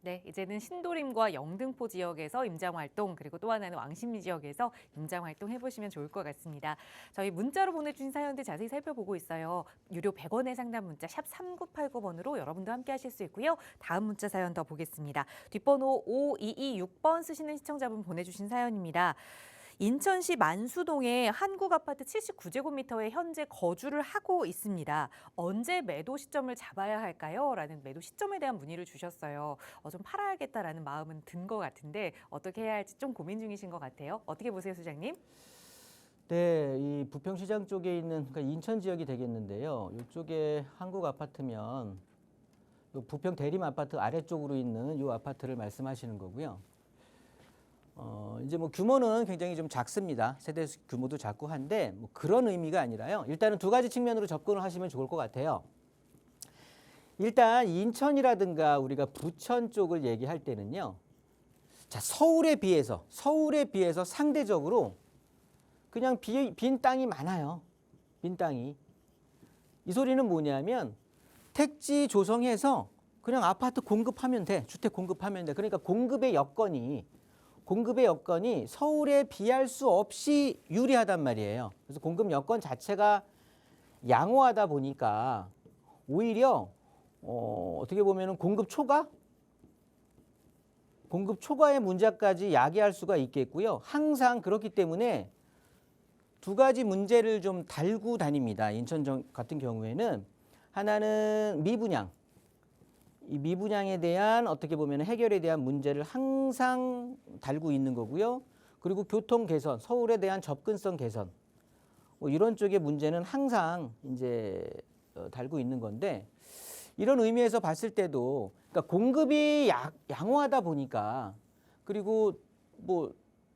네, 이제는 신도림과 영등포 지역에서 임장활동, 그리고 또 하나는 왕십리 지역에서 임장활동 해보시면 좋을 것 같습니다. 저희 문자로 보내주신 사연들 자세히 살펴보고 있어요. 유료 100원의 상담 문자 샵 3989번으로 여러분도 함께 하실 수 있고요. 다음 문자 사연 더 보겠습니다. 뒷번호 5226번 쓰시는 시청자분 보내주신 사연입니다. 인천시 만수동에 한국 아파트 79제곱미터에 현재 거주를 하고 있습니다. 언제 매도 시점을 잡아야 할까요? 라는 매도 시점에 대한 문의를 주셨어요. 좀 팔아야겠다라는 마음은 든 것 같은데 어떻게 해야 할지 좀 고민 중이신 것 같아요. 어떻게 보세요, 소장님? 네, 이 부평시장 쪽에 있는 그러니까 인천 지역이 되겠는데요. 이쪽에 한국 아파트면 부평 대림 아파트 아래쪽으로 있는 이 아파트를 말씀하시는 거고요. 이제 뭐 규모는 굉장히 좀 작습니다. 세대 규모도 작고 한데 뭐 그런 의미가 아니라요. 일단은 두 가지 측면으로 접근을 하시면 좋을 것 같아요. 일단 인천이라든가 우리가 부천 쪽을 얘기할 때는요. 자, 서울에 비해서 상대적으로 그냥 빈 땅이 많아요. 빈 땅이. 이 소리는 뭐냐면 택지 조성해서 그냥 아파트 공급하면 돼. 주택 공급하면 돼. 그러니까 공급의 여건이 서울에 비할 수 없이 유리하단 말이에요. 그래서 공급 여건 자체가 양호하다 보니까 오히려 어떻게 보면 공급 초과의 문제까지 야기할 수가 있겠고요. 항상 그렇기 때문에 두 가지 문제를 좀 달고 다닙니다. 인천 같은 경우에는 하나는 미분양. 이 미분양에 대한 어떻게 보면 해결에 대한 문제를 항상 달고 있는 거고요. 그리고 교통 개선, 서울에 대한 접근성 개선, 뭐 이런 쪽의 문제는 항상 이제 달고 있는 건데 이런 의미에서 봤을 때도 그러니까 공급이 양호하다 보니까 그리고 뭐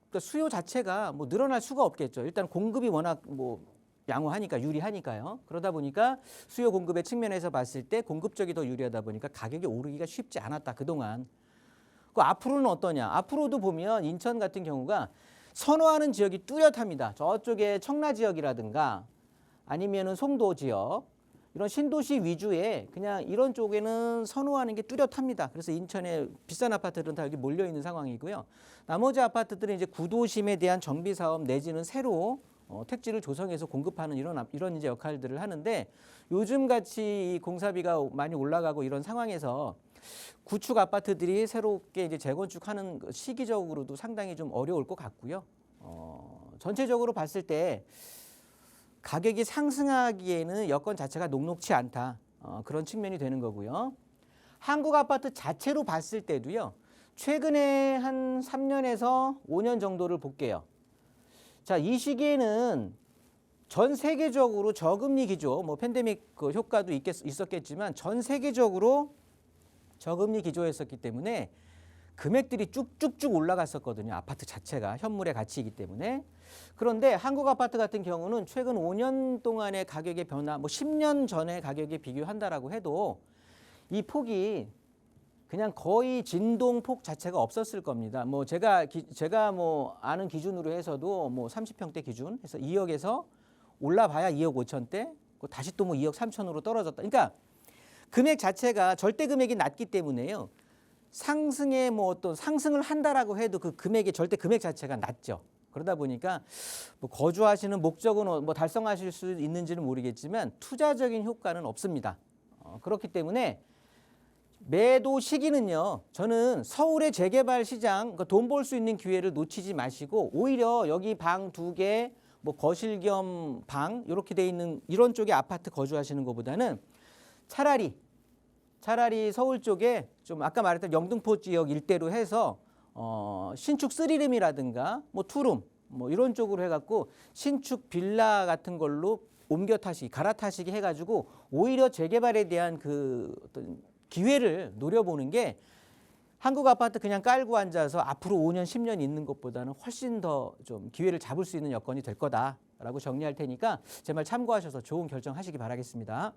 그러니까 수요 자체가 뭐 늘어날 수가 없겠죠. 일단 공급이 워낙 뭐 양호하니까 유리하니까요. 그러다 보니까 수요 공급의 측면에서 봤을 때 공급 쪽이 더 유리하다 보니까 가격이 오르기가 쉽지 않았다 그동안. 그 앞으로는 어떠냐? 앞으로도 보면 인천 같은 경우가 선호하는 지역이 뚜렷합니다. 저쪽에 청라 지역이라든가 아니면은 송도 지역 이런 신도시 위주의 그냥 이런 쪽에는 선호하는 게 뚜렷합니다. 그래서 인천의 비싼 아파트들은 다 여기 몰려 있는 상황이고요. 나머지 아파트들은 이제 구도심에 대한 정비 사업 내지는 새로 택지를 조성해서 공급하는 이런 이제 역할들을 하는데 요즘 같이 공사비가 많이 올라가고 이런 상황에서 구축 아파트들이 새롭게 이제 재건축하는 시기적으로도 상당히 좀 어려울 것 같고요. 전체적으로 봤을 때 가격이 상승하기에는 여건 자체가 녹록치 않다. 그런 측면이 되는 거고요. 한국 아파트 자체로 봤을 때도요. 최근에 한 3년에서 5년 정도를 볼게요. 자, 이 시기에는 전 세계적으로 저금리 기조, 뭐 팬데믹 그 효과도 있었겠지만 전 세계적으로 저금리 기조였었기 때문에 금액들이 쭉쭉쭉 올라갔었거든요. 아파트 자체가 현물의 가치이기 때문에. 그런데 한국 아파트 같은 경우는 최근 5년 동안의 가격의 변화, 뭐 10년 전의 가격에 비교한다라고 해도 이 폭이 그냥 거의 진동폭 자체가 없었을 겁니다. 뭐 제가 뭐 아는 기준으로 해서도 뭐 30평대 기준 해서 2억에서 올라봐야 2억 5천대, 다시 또 뭐 2억 3천으로 떨어졌다. 그러니까 금액 자체가 절대 금액이 낮기 때문에요. 상승에 뭐 어떤 상승을 한다라고 해도 그 금액의 절대 금액 자체가 낮죠. 그러다 보니까 뭐 거주하시는 목적은 뭐 달성하실 수 있는지는 모르겠지만 투자적인 효과는 없습니다. 그렇기 때문에 매도 시기는요. 저는 서울의 재개발 시장 돈 벌 수 있는 기회를 놓치지 마시고 오히려 여기 방 2개, 뭐 거실 겸 방 이렇게 돼 있는 이런 쪽에 아파트 거주하시는 것보다는 차라리 차라리 서울 쪽에 좀 아까 말했던 영등포 지역 일대로 해서 신축 3룸이라든가 뭐 2룸 뭐 이런 쪽으로 해갖고 신축 빌라 같은 걸로 갈아타시기 해가지고 오히려 재개발에 대한 그 어떤 기회를 노려보는 게 한국 아파트 그냥 깔고 앉아서 앞으로 5년, 10년 있는 것보다는 훨씬 더 좀 기회를 잡을 수 있는 여건이 될 거다라고 정리할 테니까 제 말 참고하셔서 좋은 결정하시기 바라겠습니다.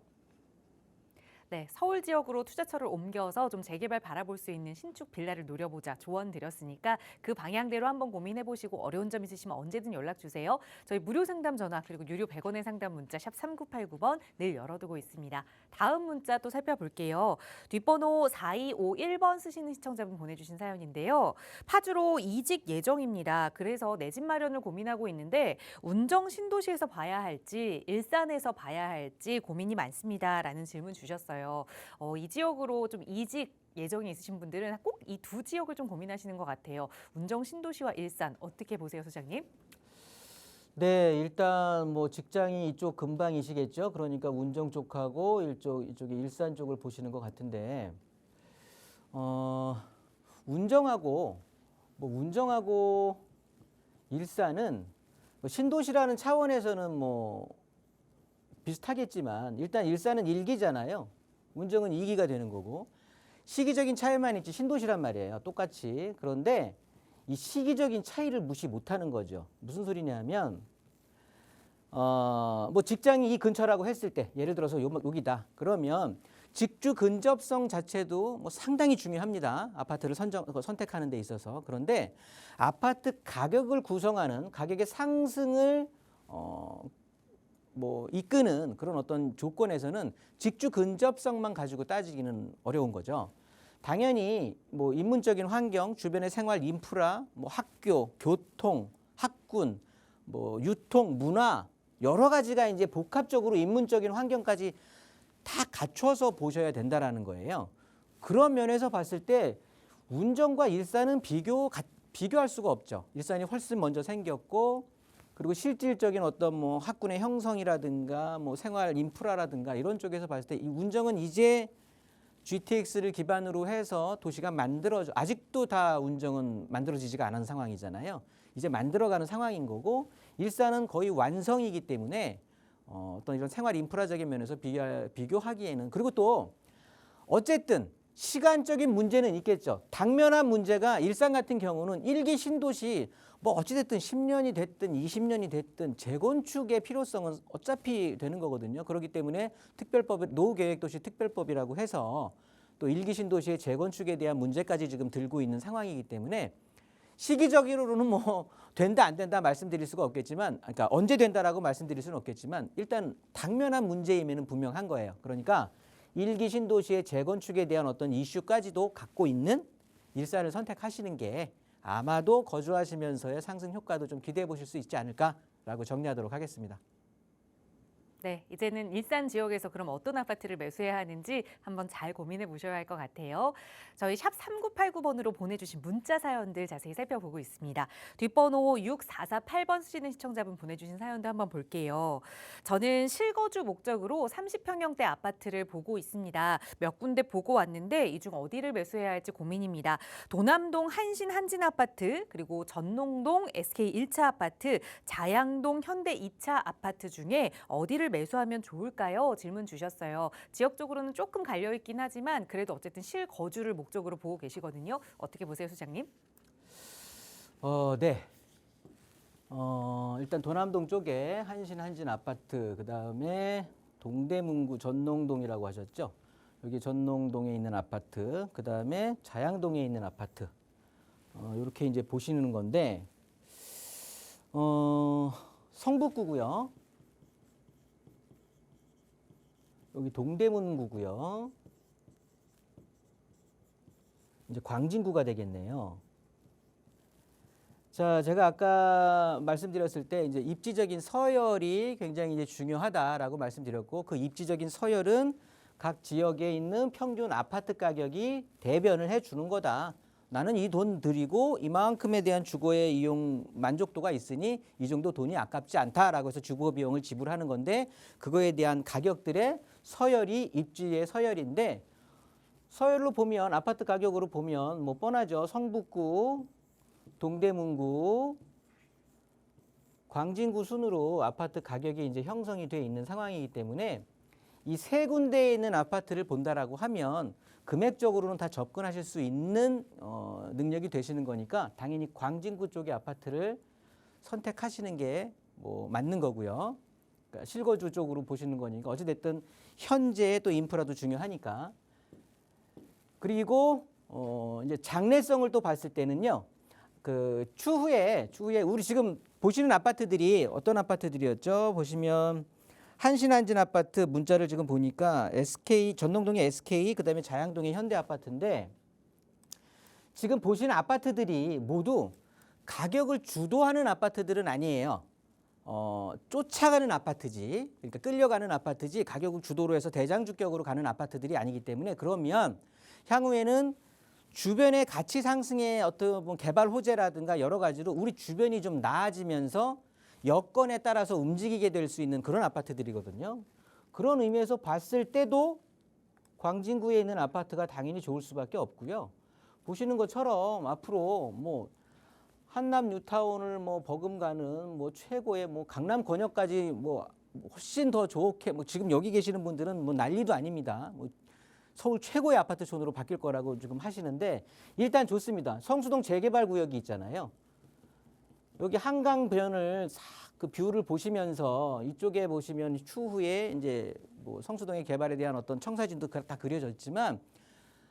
네, 서울 지역으로 투자처를 옮겨서 좀 재개발 바라볼 수 있는 신축 빌라를 노려보자 조언 드렸으니까 그 방향대로 한번 고민해보시고 어려운 점 있으시면 언제든 연락 주세요. 저희 무료 상담 전화 그리고 유료 100원의 상담 문자 샵 3989번 늘 열어두고 있습니다. 다음 문자 또 살펴볼게요. 뒷번호 4251번 쓰시는 시청자분 보내주신 사연인데요. 파주로 이직 예정입니다. 그래서 내 집 마련을 고민하고 있는데 운정 신도시에서 봐야 할지 일산에서 봐야 할지 고민이 많습니다. 라는 질문 주셨어요. 이 지역으로 좀 이직 예정이 있으신 분들은 꼭 이 두 지역을 좀 고민하시는 것 같아요. 운정 신도시와 일산 어떻게 보세요, 소장님? 네, 일단 뭐 직장이 이쪽 근방이시겠죠. 그러니까 운정 쪽하고 이쪽에 일산 쪽을 보시는 것 같은데, 운정하고 일산은 뭐 신도시라는 차원에서는 뭐 비슷하겠지만 일단 일산은 1기잖아요. 운정은 2기가 되는 거고 시기적인 차이만 있지 신도시란 말이에요. 똑같이. 그런데 이 시기적인 차이를 무시 못하는 거죠. 무슨 소리냐면 뭐 직장이 이 근처라고 했을 때 예를 들어서 여기다. 그러면 직주 근접성 자체도 뭐 상당히 중요합니다. 아파트를 선택하는 데 있어서. 그런데 아파트 가격을 구성하는 가격의 상승을 뭐 이끄는 그런 어떤 조건에서는 직주 근접성만 가지고 따지기는 어려운 거죠. 당연히 뭐 인문적인 환경, 주변의 생활 인프라, 뭐 학교, 교통, 학군, 뭐 유통, 문화 여러 가지가 이제 복합적으로 인문적인 환경까지 다 갖춰서 보셔야 된다라는 거예요. 그런 면에서 봤을 때 운정과 일산은 비교할 수가 없죠. 일산이 훨씬 먼저 생겼고 그리고 실질적인 어떤 뭐 학군의 형성이라든가 뭐 생활 인프라라든가 이런 쪽에서 봤을 때 이 운정은 이제 GTX를 기반으로 해서 도시가 아직도 다 운정은 만들어지지가 않은 상황이잖아요. 이제 만들어가는 상황인 거고 일산은 거의 완성이기 때문에 어떤 이런 생활 인프라적인 면에서 비교하기에는 그리고 또 어쨌든 시간적인 문제는 있겠죠. 당면한 문제가 일산 같은 경우는 1기 신도시 뭐 어찌됐든 10년이 됐든 20년이 됐든 재건축의 필요성은 어차피 되는 거거든요. 그렇기 때문에 노후계획도시 특별법이라고 해서 또 1기 신도시의 재건축에 대한 문제까지 지금 들고 있는 상황이기 때문에 시기적으로는 뭐 된다 안 된다 말씀드릴 수가 없겠지만 그러니까 언제 된다라고 말씀드릴 수는 없겠지만 일단 당면한 문제임에는 분명한 거예요. 그러니까 1기 신도시의 재건축에 대한 어떤 이슈까지도 갖고 있는 일산을 선택하시는 게 아마도 거주하시면서의 상승 효과도 좀 기대해 보실 수 있지 않을까라고 정리하도록 하겠습니다. 네, 이제는 일산 지역에서 그럼 어떤 아파트를 매수해야 하는지 한번 잘 고민해 보셔야 할 것 같아요. 저희 샵 3989번으로 보내주신 문자 사연들 자세히 살펴보고 있습니다. 뒷번호 6448번 쓰시는 시청자분 보내주신 사연도 한번 볼게요. 저는 실거주 목적으로 30평형대 아파트를 보고 있습니다. 몇 군데 보고 왔는데 이 중 어디를 매수해야 할지 고민입니다. 도남동 한신 한진 아파트, 그리고 전농동 SK 1차 아파트, 자양동 현대 2차 아파트 중에 어디를 매수하면 좋을까요? 질문 주셨어요. 지역적으로는 조금 갈려있긴 하지만 그래도 어쨌든 실거주를 목적으로 보고 계시거든요. 어떻게 보세요, 소장님? 네. 일단 도남동 쪽에 한진 아파트, 그다음에 동대문구 전농동이라고 하셨죠. 여기 전농동에 있는 아파트, 그다음에 자양동에 있는 아파트. 이렇게 이제 보시는 건데 성북구고요. 여기 동대문구고요. 이제 광진구가 되겠네요. 자, 제가 아까 말씀드렸을 때 이제 입지적인 서열이 굉장히 이제 중요하다라고 말씀드렸고 그 입지적인 서열은 각 지역에 있는 평균 아파트 가격이 대변을 해 주는 거다. 나는 이 돈 들이고 이만큼에 대한 주거의 이용 만족도가 있으니 이 정도 돈이 아깝지 않다라고 해서 주거 비용을 지불하는 건데 그거에 대한 가격들의 서열이 입지의 서열인데 서열로 보면 아파트 가격으로 보면 뭐 뻔하죠. 성북구, 동대문구, 광진구 순으로 아파트 가격이 이제 형성이 돼 있는 상황이기 때문에 이 세 군데에 있는 아파트를 본다라고 하면 금액적으로는 다 접근하실 수 있는 능력이 되시는 거니까 당연히 광진구 쪽의 아파트를 선택하시는 게 뭐 맞는 거고요. 그러니까 실거주 쪽으로 보시는 거니까 어찌됐든 현재의 또 인프라도 중요하니까. 그리고 이제 장래성을 또 봤을 때는요. 그 추후에 우리 지금 보시는 아파트들이 어떤 아파트들이었죠? 보시면 한신한진 아파트 문자를 지금 보니까 SK 전농동의 SK 그다음에 자양동의 현대 아파트인데 지금 보시는 아파트들이 모두 가격을 주도하는 아파트들은 아니에요. 쫓아가는 아파트지. 그러니까 끌려가는 아파트지 가격을 주도로 해서 대장주격으로 가는 아파트들이 아니기 때문에 그러면 향후에는 주변의 가치 상승의 어떤 뭐 개발 호재라든가 여러 가지로 우리 주변이 좀 나아지면서 여건에 따라서 움직이게 될 수 있는 그런 아파트들이거든요. 그런 의미에서 봤을 때도 광진구에 있는 아파트가 당연히 좋을 수밖에 없고요. 보시는 것처럼 앞으로 뭐 한남 뉴타운을 뭐 버금가는 뭐 최고의 뭐 강남 권역까지 뭐 훨씬 더 좋게 뭐 지금 여기 계시는 분들은 뭐 난리도 아닙니다. 뭐 서울 최고의 아파트촌으로 바뀔 거라고 지금 하시는데 일단 좋습니다. 성수동 재개발 구역이 있잖아요. 여기 한강변을 싹 그 뷰를 보시면서 이쪽에 보시면 추후에 이제 뭐 성수동의 개발에 대한 어떤 청사진도 다 그려져 있지만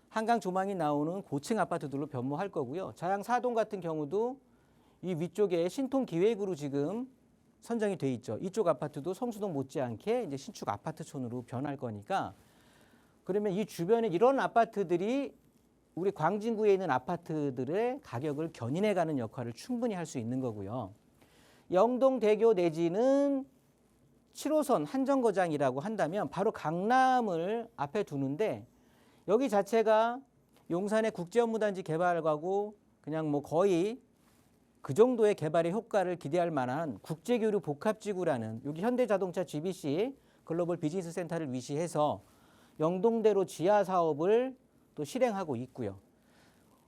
한강 조망이 나오는 고층 아파트들로 변모할 거고요. 자양 4동 같은 경우도 이 위쪽에 신통 기획으로 지금 선정이 돼 있죠. 이쪽 아파트도 성수동 못지않게 이제 신축 아파트촌으로 변할 거니까 그러면 이 주변에 이런 아파트들이 우리 광진구에 있는 아파트들의 가격을 견인해가는 역할을 충분히 할 수 있는 거고요. 영동대교 내지는 7호선 한정거장이라고 한다면 바로 강남을 앞에 두는데 여기 자체가 용산의 국제업무단지 개발과고 그냥 뭐 거의 그 정도의 개발의 효과를 기대할 만한 국제교류 복합지구라는 여기 현대자동차 GBC 글로벌 비즈니스 센터를 위시해서 영동대로 지하 사업을 또 실행하고 있고요.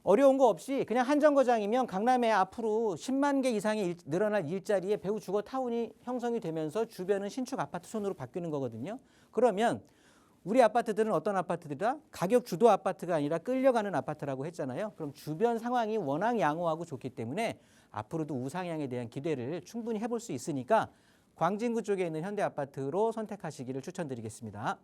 어려운 거 없이 그냥 한정거장이면 강남에 앞으로 10만 개 이상의 늘어날 일자리에 배후 주거타운이 형성이 되면서 주변은 신축 아파트촌으로 바뀌는 거거든요. 그러면 우리 아파트들은 어떤 아파트들이다? 가격 주도 아파트가 아니라 끌려가는 아파트라고 했잖아요. 그럼 주변 상황이 워낙 양호하고 좋기 때문에 앞으로도 우상향에 대한 기대를 충분히 해볼 수 있으니까 광진구 쪽에 있는 현대아파트로 선택하시기를 추천드리겠습니다.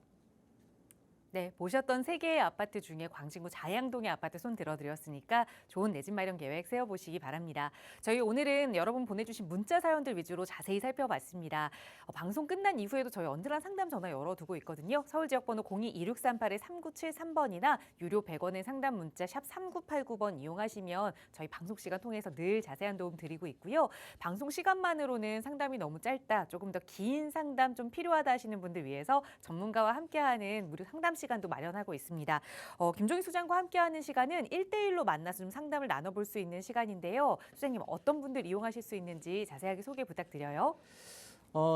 네, 보셨던 세 개의 아파트 중에 광진구 자양동의 아파트 손 들어드렸으니까 좋은 내 집 마련 계획 세워보시기 바랍니다. 저희 오늘은 여러분 보내주신 문자 사연들 위주로 자세히 살펴봤습니다. 방송 끝난 이후에도 저희 언제나 상담 전화 열어두고 있거든요. 서울 지역번호 02-2638-3973번이나 유료 100원의 상담 문자 샵 3989번 이용하시면 저희 방송 시간 통해서 늘 자세한 도움 드리고 있고요. 방송 시간만으로는 상담이 너무 짧다, 조금 더 긴 상담 좀 필요하다 하시는 분들 위해서 전문가와 함께하는 무료 상담 시간도 마련하고 있습니다. 김종희 소장과 함께하는 시간은 1대1로 만나서 좀 상담을 나눠볼 수 있는 시간인데요. 소장님 어떤 분들 이용하실 수 있는지 자세하게 소개 부탁드려요.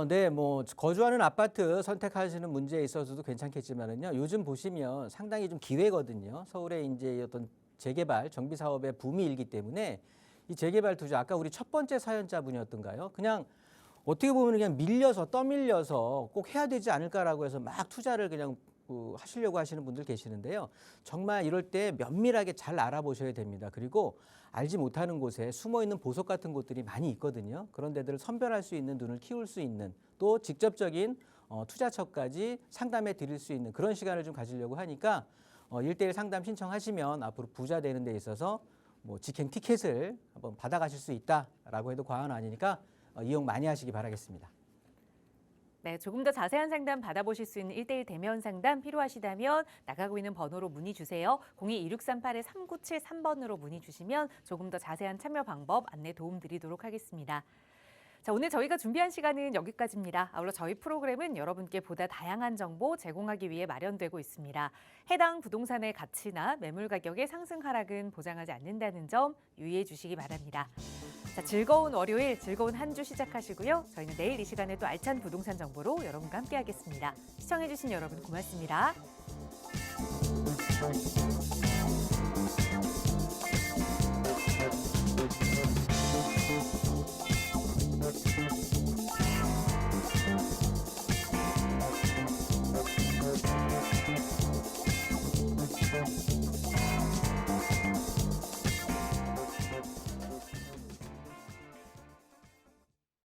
네, 뭐 거주하는 아파트 선택하시는 문제에 있어서도 괜찮겠지만은요. 요즘 보시면 상당히 좀 기회거든요. 서울에 이제 어떤 재개발 정비 사업의 붐이 일기 때문에 이 재개발 투자 아까 우리 첫 번째 사연자분이었던가요? 그냥 어떻게 보면 그냥 떠밀려서 꼭 해야 되지 않을까라고 해서 막 투자를 그냥 하시려고 하시는 분들 계시는데요. 정말 이럴 때 면밀하게 잘 알아보셔야 됩니다. 그리고 알지 못하는 곳에 숨어있는 보석 같은 곳들이 많이 있거든요. 그런 데들을 선별할 수 있는 눈을 키울 수 있는 또 직접적인 투자처까지 상담해 드릴 수 있는 그런 시간을 좀 가지려고 하니까 1대1 상담 신청하시면 앞으로 부자 되는 데 있어서 뭐 직행 티켓을 한번 받아가실 수 있다라고 해도 과언 아니니까 이용 많이 하시기 바라겠습니다. 네, 조금 더 자세한 상담 받아보실 수 있는 1대1 대면 상담 필요하시다면 나가고 있는 번호로 문의 주세요. 02-2638-3973번으로 문의 주시면 조금 더 자세한 참여 방법 안내 도움 드리도록 하겠습니다. 자, 오늘 저희가 준비한 시간은 여기까지입니다. 아울러 저희 프로그램은 여러분께 보다 다양한 정보 제공하기 위해 마련되고 있습니다. 해당 부동산의 가치나 매물 가격의 상승 하락은 보장하지 않는다는 점 유의해 주시기 바랍니다. 자, 즐거운 월요일, 즐거운 한 주 시작하시고요. 저희는 내일 이 시간에 또 알찬 부동산 정보로 여러분과 함께하겠습니다. 시청해 주신 여러분 고맙습니다.